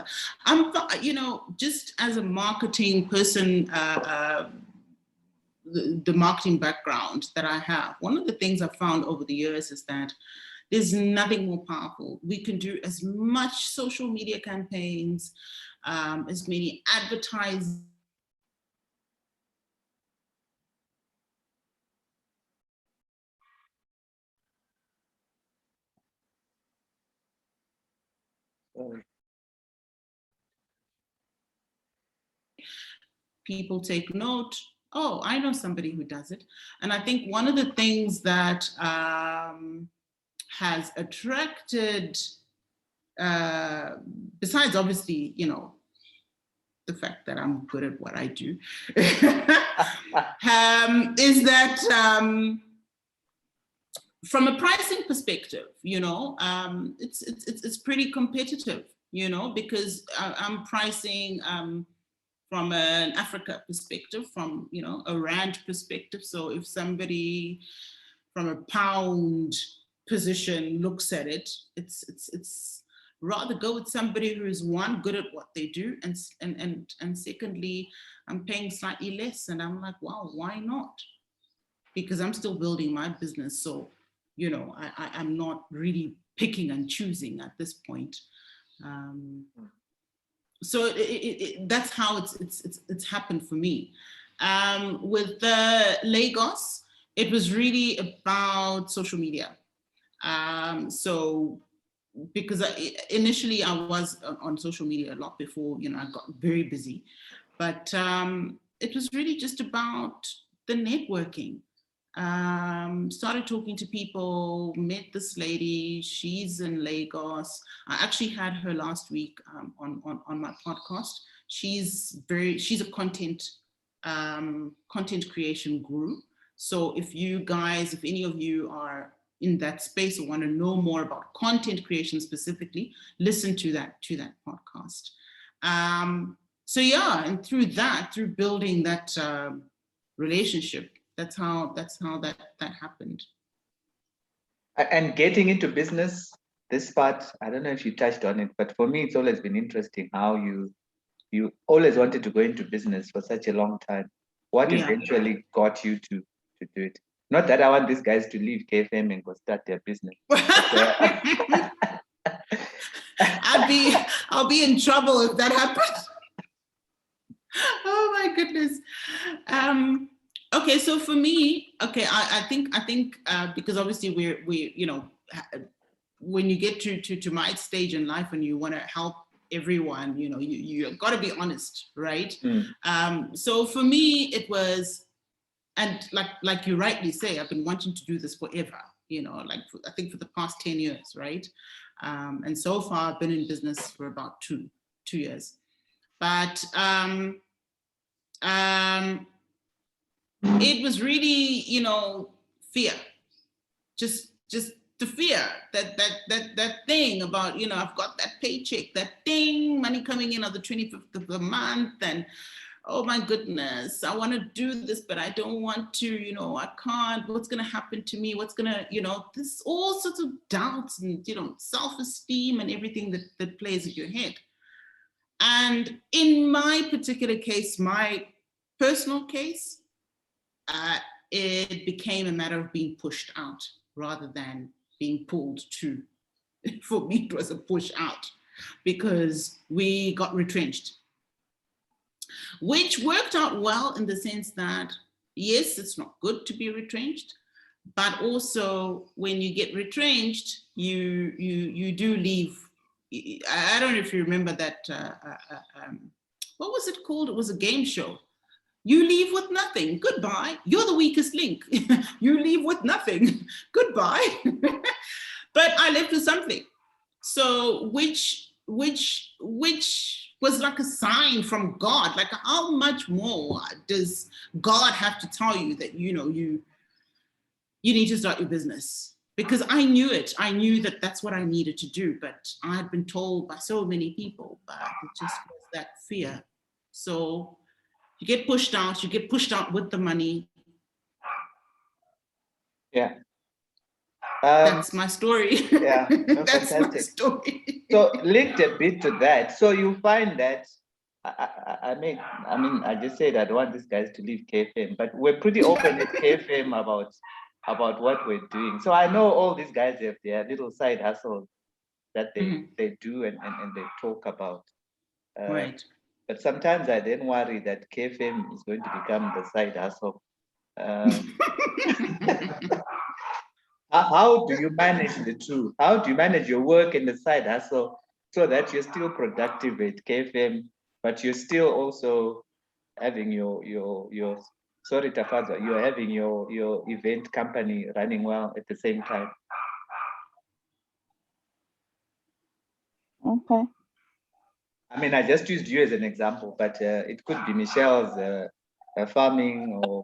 You know, just as a marketing person, the marketing background that I have, one of the things I've found over the years is that there's nothing more powerful. We can do as much social media campaigns, as many advertising, people take note. Oh, I know somebody who does it. And I think one of the things that has attracted, besides obviously, you know, the fact that I'm good at what I do, is that from a pricing perspective, you know, it's pretty competitive, you know, because I'm pricing from an Africa perspective, from, you know, a rand perspective. So if somebody from a pound position looks at it, it's rather go with somebody who is, one, good at what they do, and secondly, I'm paying slightly less, and I'm like, wow, why not? Because I'm still building my business. So, you know, I'm not really picking and choosing at this point. So that's how it's happened for me. With Lagos, it was really about social media. So because initially I was on social media a lot before, I got very busy, but it was really just about the networking. Started talking to people, met this lady, she's in Lagos. I actually had her last week on my podcast. She's a content creation guru. So if any of you are in that space or want to know more about content creation specifically, listen to that podcast. So yeah, and through building that relationship, that's how that happened. And getting into business, this part, I don't know if you touched on it, but for me, it's always been interesting how you always wanted to go into business for such a long time. What eventually got you to do it? Not that I want these guys to leave KFM and go start their business. I'll be in trouble if that happens. Oh my goodness. Okay, so for me, I think because obviously we when you get to my stage in life and you want to help everyone, you got to be honest, right? So for me, it was, and like you rightly say, I've been wanting to do this forever, I think for the past 10 years, right? And so far I've been in business for about two years. But it was really, fear, just the fear, that thing about, I've got that paycheck, that thing, money coming in on the 25th of the month, and oh my goodness, I want to do this, but I don't want to, I can't, what's going to happen to me? What's going to, this all sorts of doubts and, self-esteem and everything that plays in your head. And in my particular case, my personal case, it became a matter of being pushed out rather than being pulled to. For me, it was a push out because we got retrenched, which worked out well in the sense that, yes, it's not good to be retrenched, but also when you get retrenched, you do leave. I don't know if you remember that, what was it called? It was a game show. You leave with nothing, goodbye. You're the weakest link. You leave with nothing, goodbye. But I left with something. So which was like a sign from God. Like, how much more does God have to tell you that, you need to start your business? Because I knew it. I knew that that's what I needed to do, but I had been told by so many people, but it just was that fear. So you get pushed out with the money. Yeah. That's my story. Yeah, that's fantastic. my story. So linked a bit to that. So you find that, I mean, I just said I don't want these guys to leave KFM, but we're pretty open at KFM about what we're doing. So I know all these guys have their little side hustles that they do and they talk about. Right. But sometimes I then worry that KFM is going to become the side hustle. How do you manage the two? How do you manage your work and the side hustle so that you're still productive at KFM, but you're still also having your sorry Tafaza, you're having your event company running well at the same time? Okay. I mean, I just used you as an example, but it could be Michelle's farming or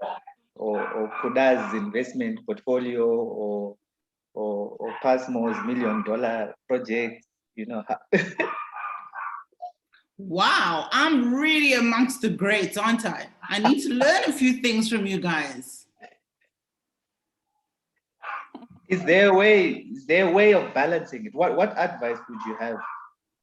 Kuda's investment portfolio or Pasmo's $1 million project, Wow, I'm really amongst the greats, aren't I? I need to learn a few things from you guys. Is there a way of balancing it? What advice would you have?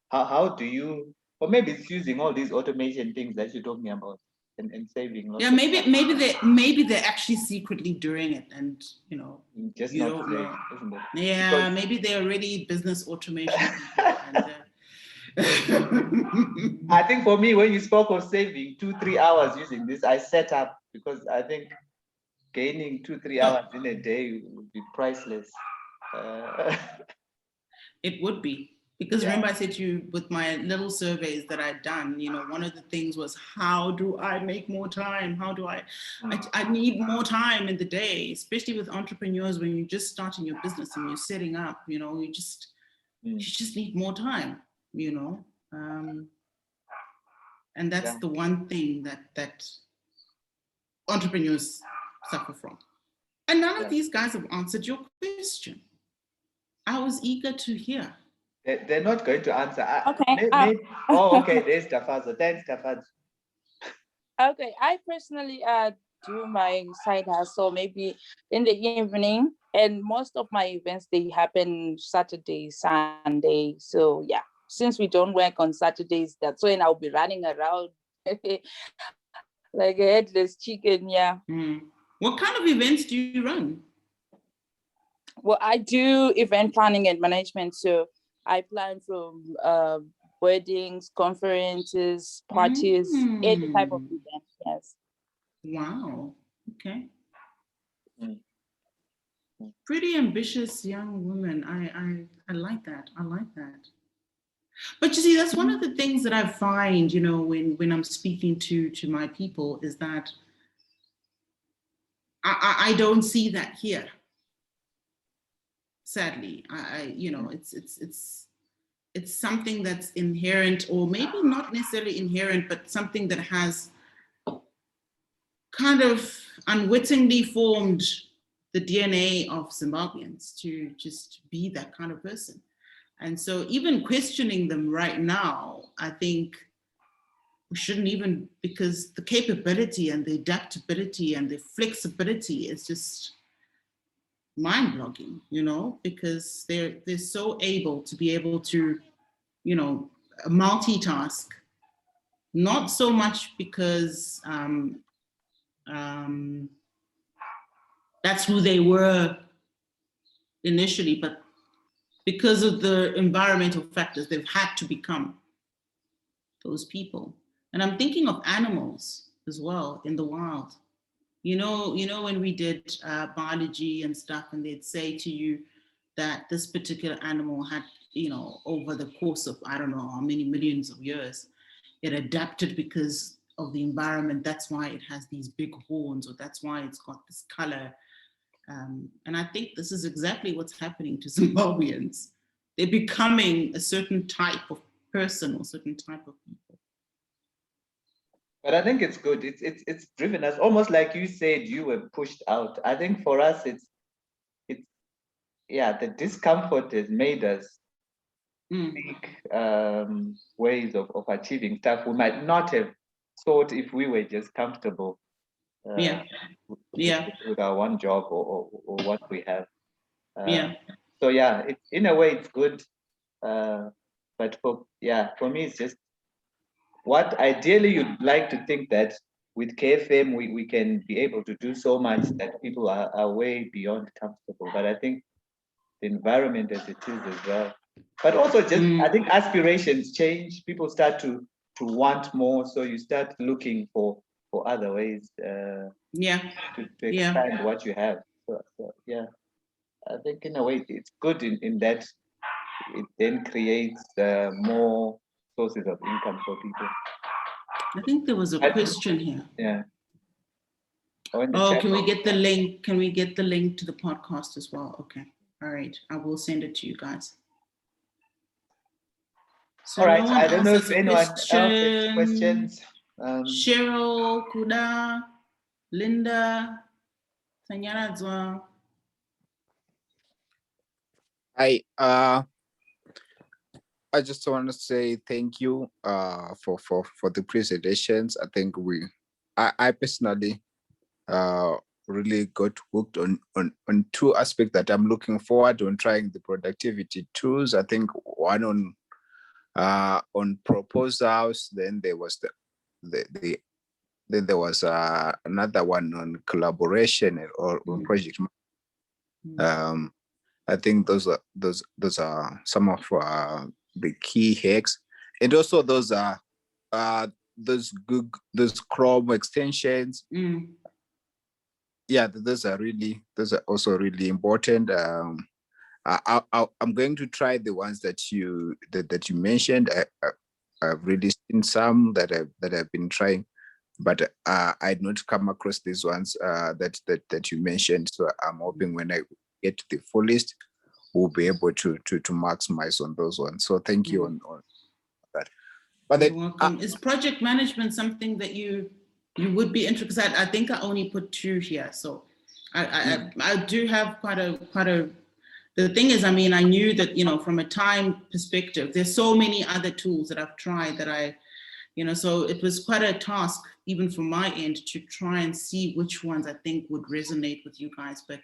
How do you, or maybe it's using all these automation things that you're talking about and saving. Yeah, maybe they're actually secretly doing it, and just you not don't know. isn't it? Yeah, because maybe they're already business automation people, and I think for me, when you spoke of saving 2-3 hours using this, I set up because I think gaining 2-3 hours in a day would be priceless. It would be. Because remember I said to you with my little surveys that I'd done, you know, one of the things was, how do I make more time? How do I need more time in the day, especially with entrepreneurs when you're just starting your business and you're setting up, you know, you just need more time, you know. And that's the one thing that entrepreneurs suffer from. And none of these guys have answered your question. I was eager to hear. They're not going to answer. Okay. Oh, okay. There's Tafazo. Thanks, Tafazo. Okay. I personally do my side hustle maybe in the evening, and most of my events, they happen Saturday, Sunday. So yeah, since we don't work on Saturdays, that's when I'll be running around like a headless chicken. Yeah. What kind of events do you run? Well, I do event planning and management. So I plan from weddings, conferences, parties, any type of event. Yes. Wow. Okay. Pretty ambitious young woman. I like that. I like that. But you see, that's one of the things that I find, you know, when I'm speaking to my people, is that I don't see that here. Sadly, you know, it's something that's inherent, or maybe not necessarily inherent, but something that has kind of unwittingly formed the DNA of Zimbabweans to just be that kind of person. And so even questioning them right now, I think we shouldn't even, because the capability and the adaptability and the flexibility is just mind-blogging, you know, because they're so able to be able to, you know, multitask, not so much because that's who they were initially, but because of the environmental factors, they've had to become those people. And I'm thinking of animals as well in the wild. You know, when we did biology and stuff, and they'd say to you that this particular animal had, you know, over the course of, I don't know how many millions of years, it adapted because of the environment. That's why it has these big horns, or that's why it's got this color. And I think this is exactly what's happening to Zimbabweans. They're becoming a certain type of person or certain type of people. But I think it's good. It's driven us, almost like you said, you were pushed out. I think for us, it's the discomfort has made us seek ways of achieving stuff we might not have thought if we were just comfortable with our one job or what we have. So yeah, in a way it's good, but for me it's just what ideally you'd like to think that with KFM we can be able to do so much that people are way beyond comfortable. But I think the environment as it is as well. But also just I think aspirations change. People start to want more, so you start looking for other ways to expand what you have. So yeah, I think in a way it's good in that it then creates more sources of income for people. I think there was a question here. Yeah. Oh, can we get the link? Can we get the link to the podcast as well? Okay. All right. I will send it to you guys. So all right. I don't know if anyone else has questions. Cheryl, Kuda, Linda, Tanyaradzwa. I just want to say thank you for the presentations. I think I personally really got hooked on two aspects that I'm looking forward on trying the productivity tools. I think one on proposals, then there was then there was another one on collaboration or on project. I think those are some of the key hacks. and also those Chrome extensions. Yeah, those are also really important. I'm going to try the ones that you mentioned. I've really seen some that I've been trying, but I'd not come across these ones that you mentioned. So I'm hoping when I get the full list, we'll be able to maximize on those ones. So thank you on that. But you're welcome. Is project management something that you would be interested? Because I think I only put 2 here. So I do have quite a. The thing is, I mean, I knew that, you know, from a time perspective, there's so many other tools that I've tried that so it was quite a task, even from my end, to try and see which ones I think would resonate with you guys. But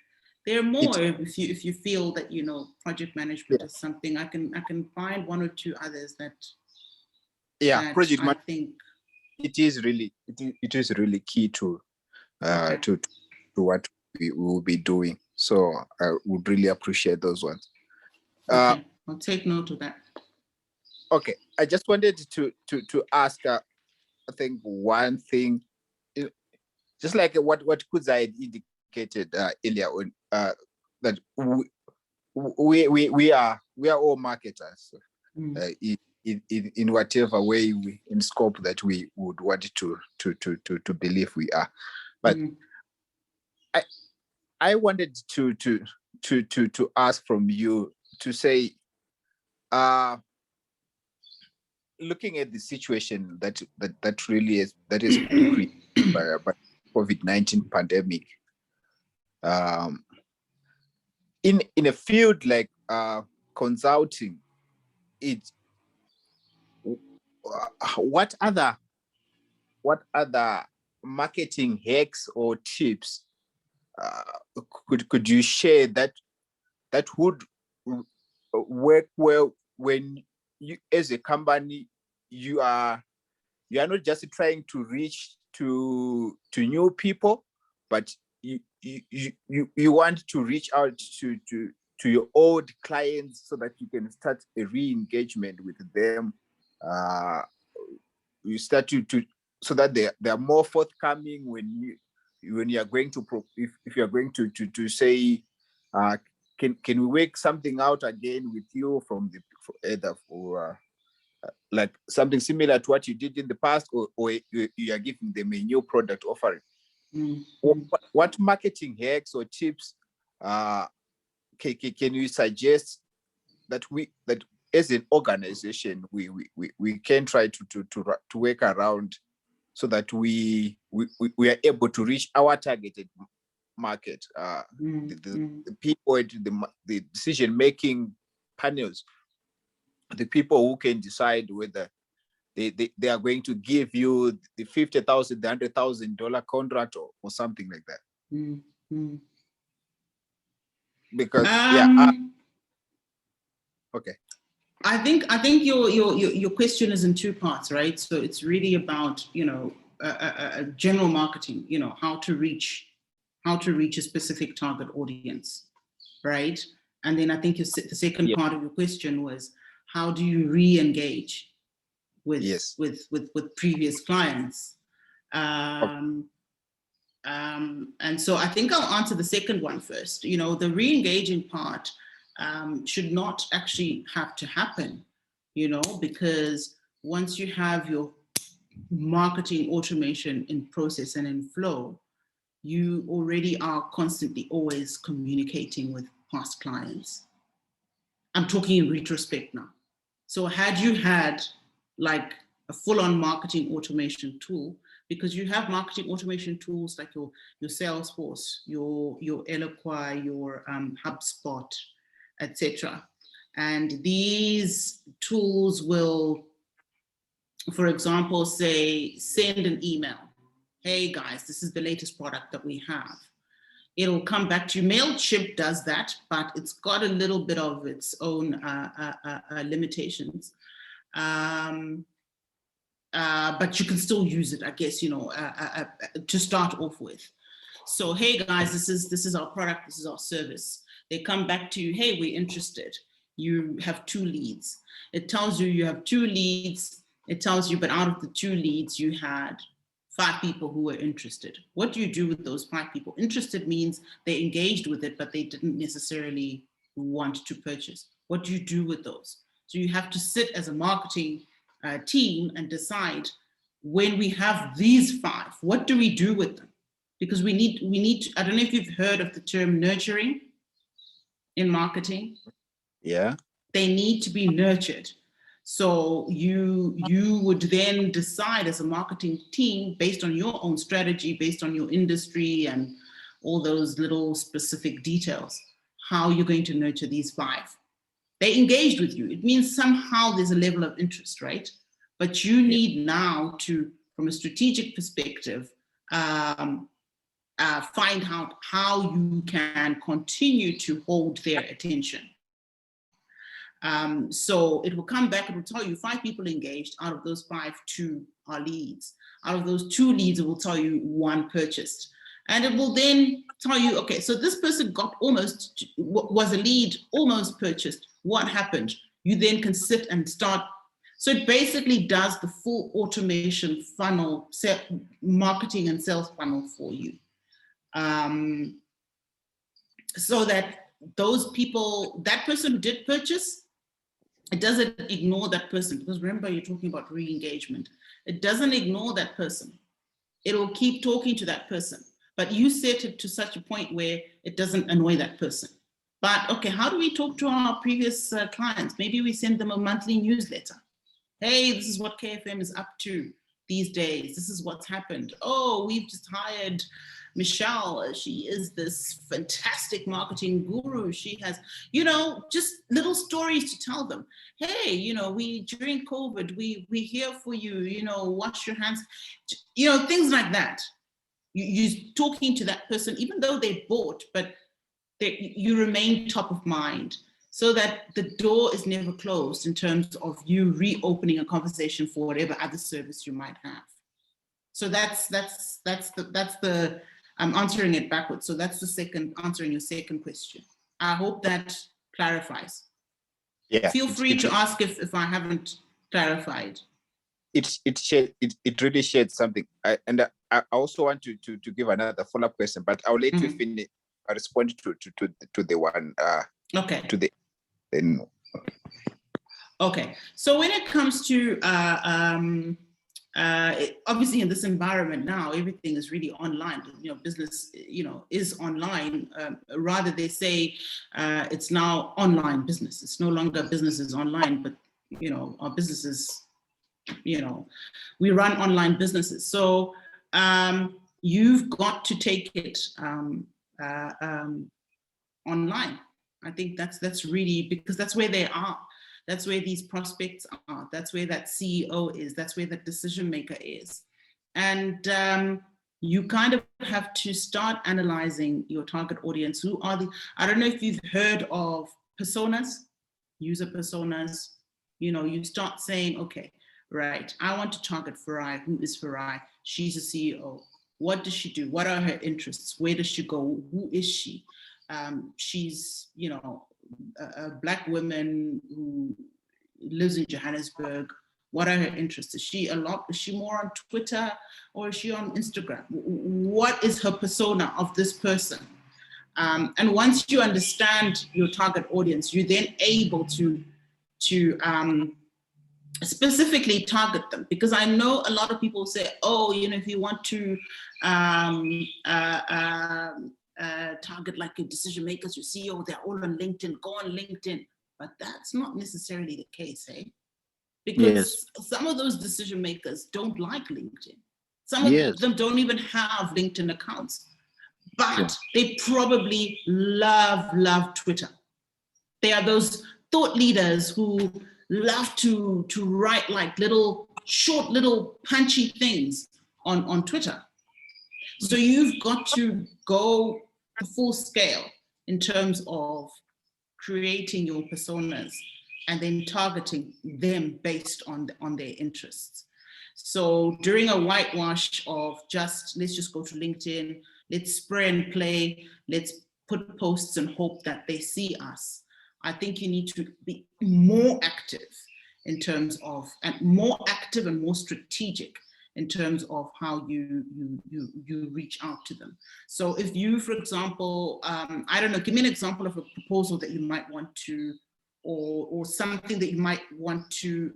there are more if you feel that, you know, project management is something. I can find 1 or 2 others that. Yeah, project management. I think it is really key to what we will be doing. So I would really appreciate those ones. Okay, I'll take note of that. Okay, I just wanted to ask. I think one thing, just like what Kudza had indicated earlier on, that we are all marketers in whatever way in scope that we would want to believe we are, but I wanted to ask from you to say, looking at the situation that really is created by COVID-19 pandemic, in a field like consulting, what other marketing hacks or tips could you share that would work well when you, as a company, you are not just trying to reach to new people, but you want to reach out to your old clients so that you can start a re-engagement with them. You start to so that they are more forthcoming when you are going to if you are going to say, can we work something out again with you from either for like something similar to what you did in the past, or you are giving them a new product offering. What marketing hacks or tips can you suggest that as an organization we can try to work around, so that we are able to reach our targeted market, the people at the decision-making panels, the people who can decide whether they are going to give you the $50,000, the $100,000 contract or something like that. Because okay. I think your question is in 2 parts, right? So it's really about, you know, general marketing, you know, how to reach a specific target audience, right? And then I think the second part of your question was, how do you re-engage with previous clients? And so I think I'll answer the second one first. You know, the re-engaging part should not actually have to happen, you know, because once you have your marketing automation in process and in flow, you already are constantly always communicating with past clients. I'm talking in retrospect now. So had you had like a full-on marketing automation tool, because you have marketing automation tools like your Salesforce, your Eloquai, your HubSpot, etc. And these tools will, for example, say, send an email. Hey guys, this is the latest product that we have. It'll come back to you. MailChimp does that, but it's got a little bit of its own limitations. But you can still use it, I guess, you know, to start off with. So, hey guys, this is our product, this is our service. They come back to you, hey, we're interested. you have 2 leads. It tells you you have 2 leads. It tells you, but out of the 2 leads, you had 5 people who were interested. What do you do with those 5 people? Interested means they engaged with it, but they didn't necessarily want to purchase. What do you do with those? So you have to sit as a marketing team and decide, when we have these 5, what do we do with them? Because we need to, I don't know if you've heard of the term nurturing in marketing. Yeah. They need to be nurtured. So you would then decide as a marketing team, based on your own strategy, based on your industry and all those little specific details, how you're going to nurture these 5. They engaged with you. It means somehow there's a level of interest, right? But you need now to, from a strategic perspective, find out how you can continue to hold their attention. So it will come back, it will tell you 5 people engaged. Out of those 5, 2 are leads. Out of those 2 leads, it will tell you 1 purchased. And it will then tell you, okay, so this person was a lead, almost purchased. What happened? You then can sit and start. So it basically does the full automation funnel, marketing and sales funnel for you. So that those people, that person who did purchase, it doesn't ignore that person, because remember, you're talking about re-engagement. It doesn't ignore that person. It will keep talking to that person, but you set it to such a point where it doesn't annoy that person. But okay, how do we talk to our previous clients? Maybe we send them a monthly newsletter. Hey, this is what KFM is up to these days. This is what's happened. Oh, we've just hired Michelle. She is this fantastic marketing guru. She has, just little stories to tell them. Hey, during COVID, we're here for you, wash your hands, things like that. You're talking to that person, even though they bought, but you remain top of mind, so that the door is never closed in terms of you reopening a conversation for whatever other service you might have. So that's the I'm answering it backwards. So that's answering your second question. I hope that clarifies. Yeah. Feel free to ask if I haven't clarified. It really shared something. I also want to give another follow-up question, but I'll let you finish. I respond to the one. Okay. To the then. Okay. So when it comes to obviously in this environment now, everything is really online. Business is online. Rather, they say it's now online business. It's no longer business is online, but our businesses, we run online businesses. So you've got to take it online. I think that's really, because that's where they are. That's where these prospects are. That's where that CEO is. That's where that decision maker is. And you kind of have to start analyzing your target audience. Who are I don't know if you've heard of personas, user personas. You start saying, okay, right, I want to target Farai. Who is Farai? She's a CEO. What does she do? What are her interests? Where does she go? Who is she? She's, a Black woman who lives in Johannesburg. What are her interests? Is she more on Twitter, or is she on Instagram? What is her persona of this person? And once you understand your target audience, you're then able to specifically target them. Because I know a lot of people say, oh, if you want to target like your decision makers, your CEO, they're all on LinkedIn, go on LinkedIn. But that's not necessarily the case, eh? Because some of those decision makers don't like LinkedIn. Some of them don't even have LinkedIn accounts, but they probably love Twitter. They are those thought leaders who love to write like short little punchy things on Twitter. So you've got to go the full scale in terms of creating your personas and then targeting them based on their interests. So during a whitewash of let's just go to LinkedIn, let's spray and play, let's put posts and hope that they see us. I think you need to be more active in terms of, and more active and more strategic in terms of how you reach out to them. So if you, for example, I don't know, give me an example of a proposal that you might want to, or something that you might want to,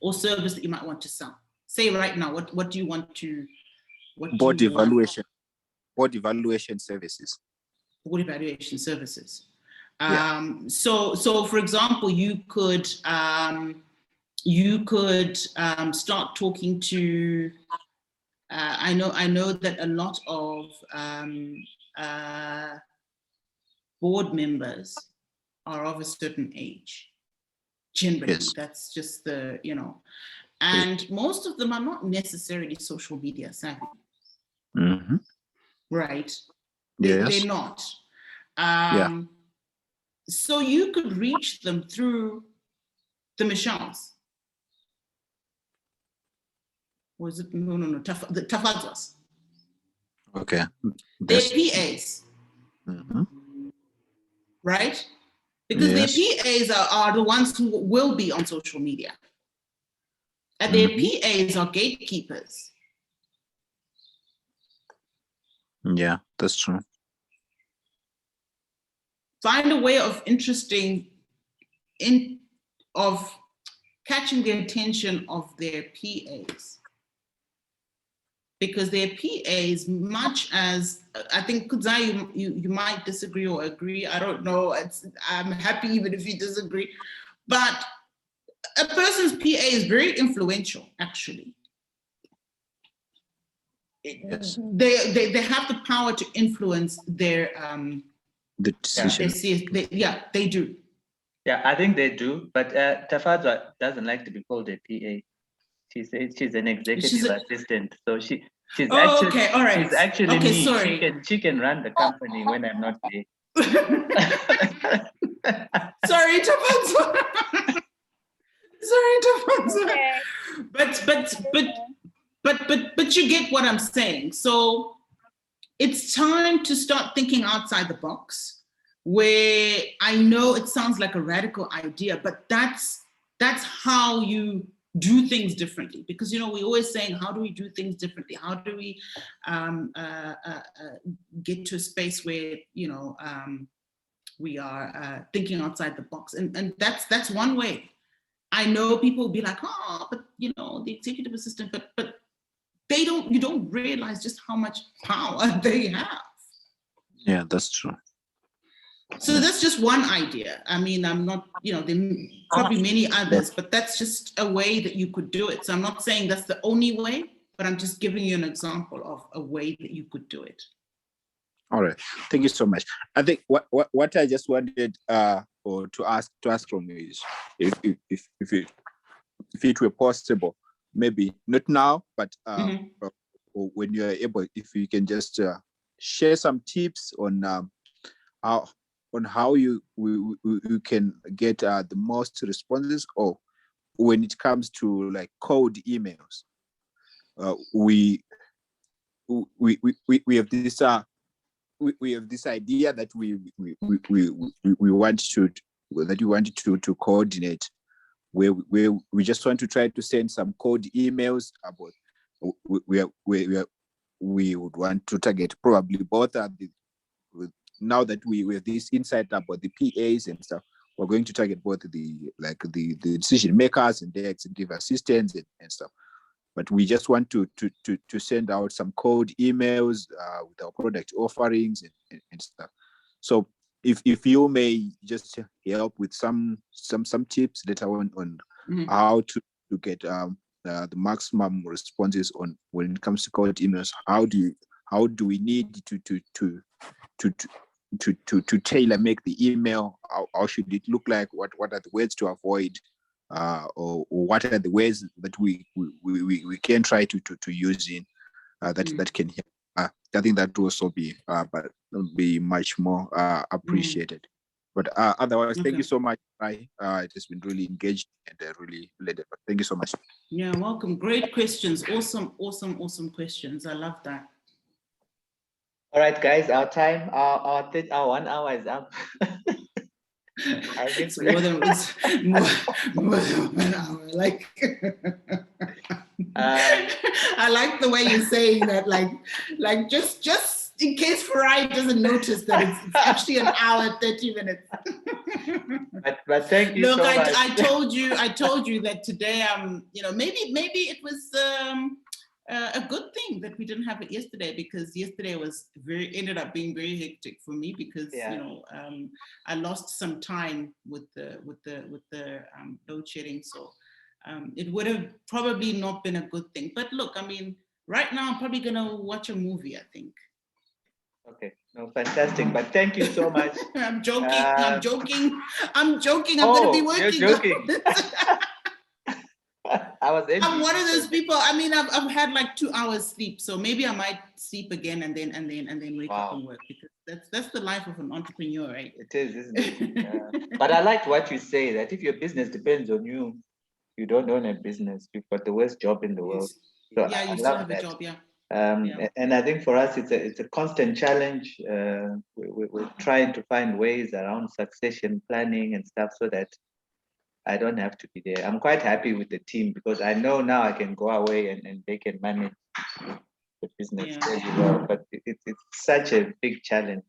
or service that you might want to sell. Say right now, what do you want to, board evaluation services. Board evaluation services. Yeah. So for example, you could start talking to, I know that a lot of board members are of a certain age, generally. Yes. That's just the, and most of them are not necessarily social media savvy. Mm-hmm. Right? Yes. They're not. Yeah. So you could reach them through the Michelles. Was it? No, the Tafadzas. Okay. They're PAs. Mm-hmm. Right? Because their PAs are the ones who will be on social media. And their PAs are gatekeepers. Yeah, that's true. Find a way of catching the attention of their PAs. Because their PAs, much as, I think, Kudzai, you might disagree or agree, I don't know, I'm happy even if you disagree, but a person's PA is very influential, actually. Yes. They have the power to influence their the decision. They do. Yeah, I think they do, but Tafadzwa doesn't like to be called a PA. She says she's an executive assistant, so she's actually okay, all right. She's actually okay, me. Sorry. She can run the company when I'm not there. Sorry, Tafadzwa. Sorry, Tafadzwa. Okay. But you get what I'm saying. So it's time to start thinking outside the box, where I know it sounds like a radical idea, but that's how you do things differently. Because, we're always saying, how do we do things differently? How do we get to a space where, we are thinking outside the box? And that's one way. I know people will be like, but the executive assistant, but you don't realize just how much power they have. Yeah, that's true. So that's just one idea. I mean, I'm not, there are probably many others, but that's just a way that you could do it. So I'm not saying that's the only way, but I'm just giving you an example of a way that you could do it. All right, thank you so much. I think what I just wanted or to ask from you is if it were possible, maybe not now, but when you're able, if you can just share some tips on how you can get the most responses, or when it comes to like cold emails. We have this we have this idea that we wanted to coordinate, where we just want to try to send some cold emails about we would want to target probably both now that we have this insight about the PAs and stuff. We're going to target both the decision makers and the executive assistants and stuff. But we just want to send out some cold emails with our product offerings and stuff. So if you may just help with some tips later on how to get the maximum responses on when it comes to cold emails. How do we need to tailor make the email? How should it look like? What are the words to avoid? Or what are the ways that we can try to use in that can help? I think that will also be much more appreciated. But otherwise, thank you so much. It has been really engaged and really related. But thank you so much. Yeah, welcome. Great questions. Awesome questions. I love that. All right, guys, our time, our 1 hour is up. I think it's more than 1 hour. Like, I like the way you're saying that. Like just in case Farai doesn't notice that it's actually an hour 30 minutes. but thank you. Look, so much. I told you that today. Maybe it was a good thing that we didn't have it yesterday, because yesterday ended up being very hectic for me, because I lost some time with the load shedding, so it would have probably not been a good thing. But look, I mean, right now I'm probably gonna watch a movie, I think. Okay, no, fantastic. But thank you so much. I'm joking. I'm joking. I'm gonna be working. You're joking. I'm one of those people. I mean, I've had like 2 hours sleep, so maybe I might sleep again and then wake up and work, because that's the life of an entrepreneur, right? It is, isn't it? But I liked what you say, that if your business depends on you, you don't own a business. You've got the worst job in the world. So you still have a job, And I think for us, it's a constant challenge. We're trying to find ways around succession planning and stuff, so that I don't have to be there. I'm quite happy with the team, because I know now I can go away and they can manage the business very well. But it's such a big challenge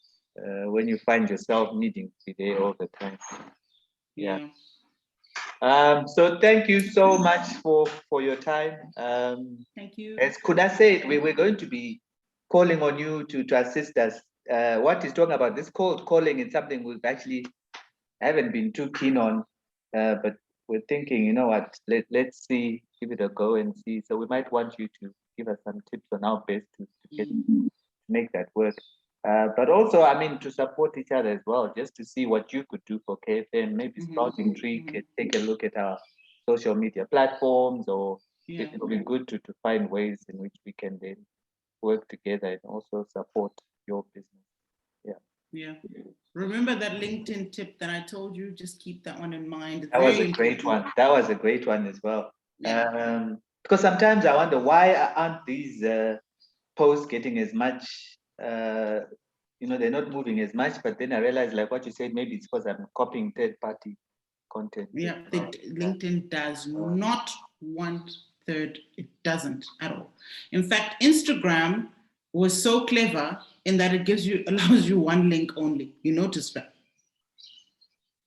when you find yourself needing to be there all the time. Yeah. So thank you so much for your time. Thank you. As could I say it, we're going to be calling on you to assist us. What he's talking about, this cold calling, is something we've actually haven't been too keen on, but we're thinking, you know what, let's see, give it a go and see. So we might want you to give us some tips on how best to make that work. But also, I mean, to support each other as well, just to see what you could do for KFN, maybe Sprouting Tree could take a look at our social media platforms, or it will be good to find ways in which we can then work together and also support your business. Yeah. Remember that LinkedIn tip that I told you? Just keep that one in mind. That was a great one. That was a great one as well. Because sometimes I wonder, why aren't these posts getting as much, they're not moving as much, but then I realized, like what you said, maybe it's because I'm copying third-party content. Yeah, LinkedIn does not want third, it doesn't at all. In fact, Instagram was so clever in that it allows you one link only. You notice that?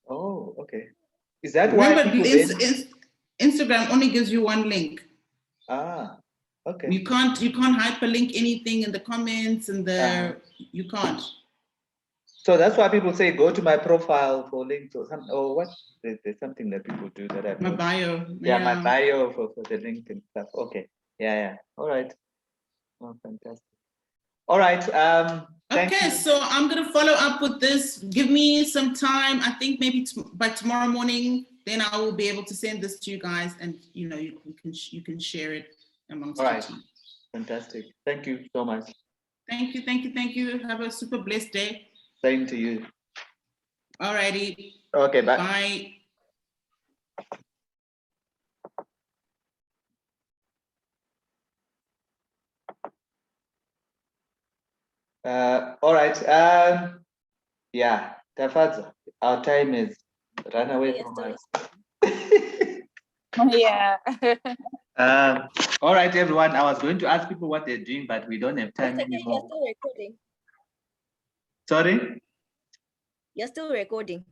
Oh, okay. Is that why Instagram only gives you one link? Ah, okay. You can't hyperlink anything in the comments and you can't. So that's why people say go to my profile for links or something. Or what? There's something that people do that I've my bio. Yeah, my bio for the LinkedIn stuff. Okay. Yeah. All right. Oh, fantastic. All right. Okay, so I'm gonna follow up with this. Give me some time. I think maybe by tomorrow morning, then I will be able to send this to you guys, and you can share it amongst your team. Fantastic. Thank you so much. Thank you. Have a super blessed day. Same to you. All righty. Okay, bye. Bye. All right. Yeah, Tafadza, our time is run away from us. Yeah. All right, everyone. I was going to ask people what they're doing, but we don't have time anymore. You're still recording. Sorry? You're still recording.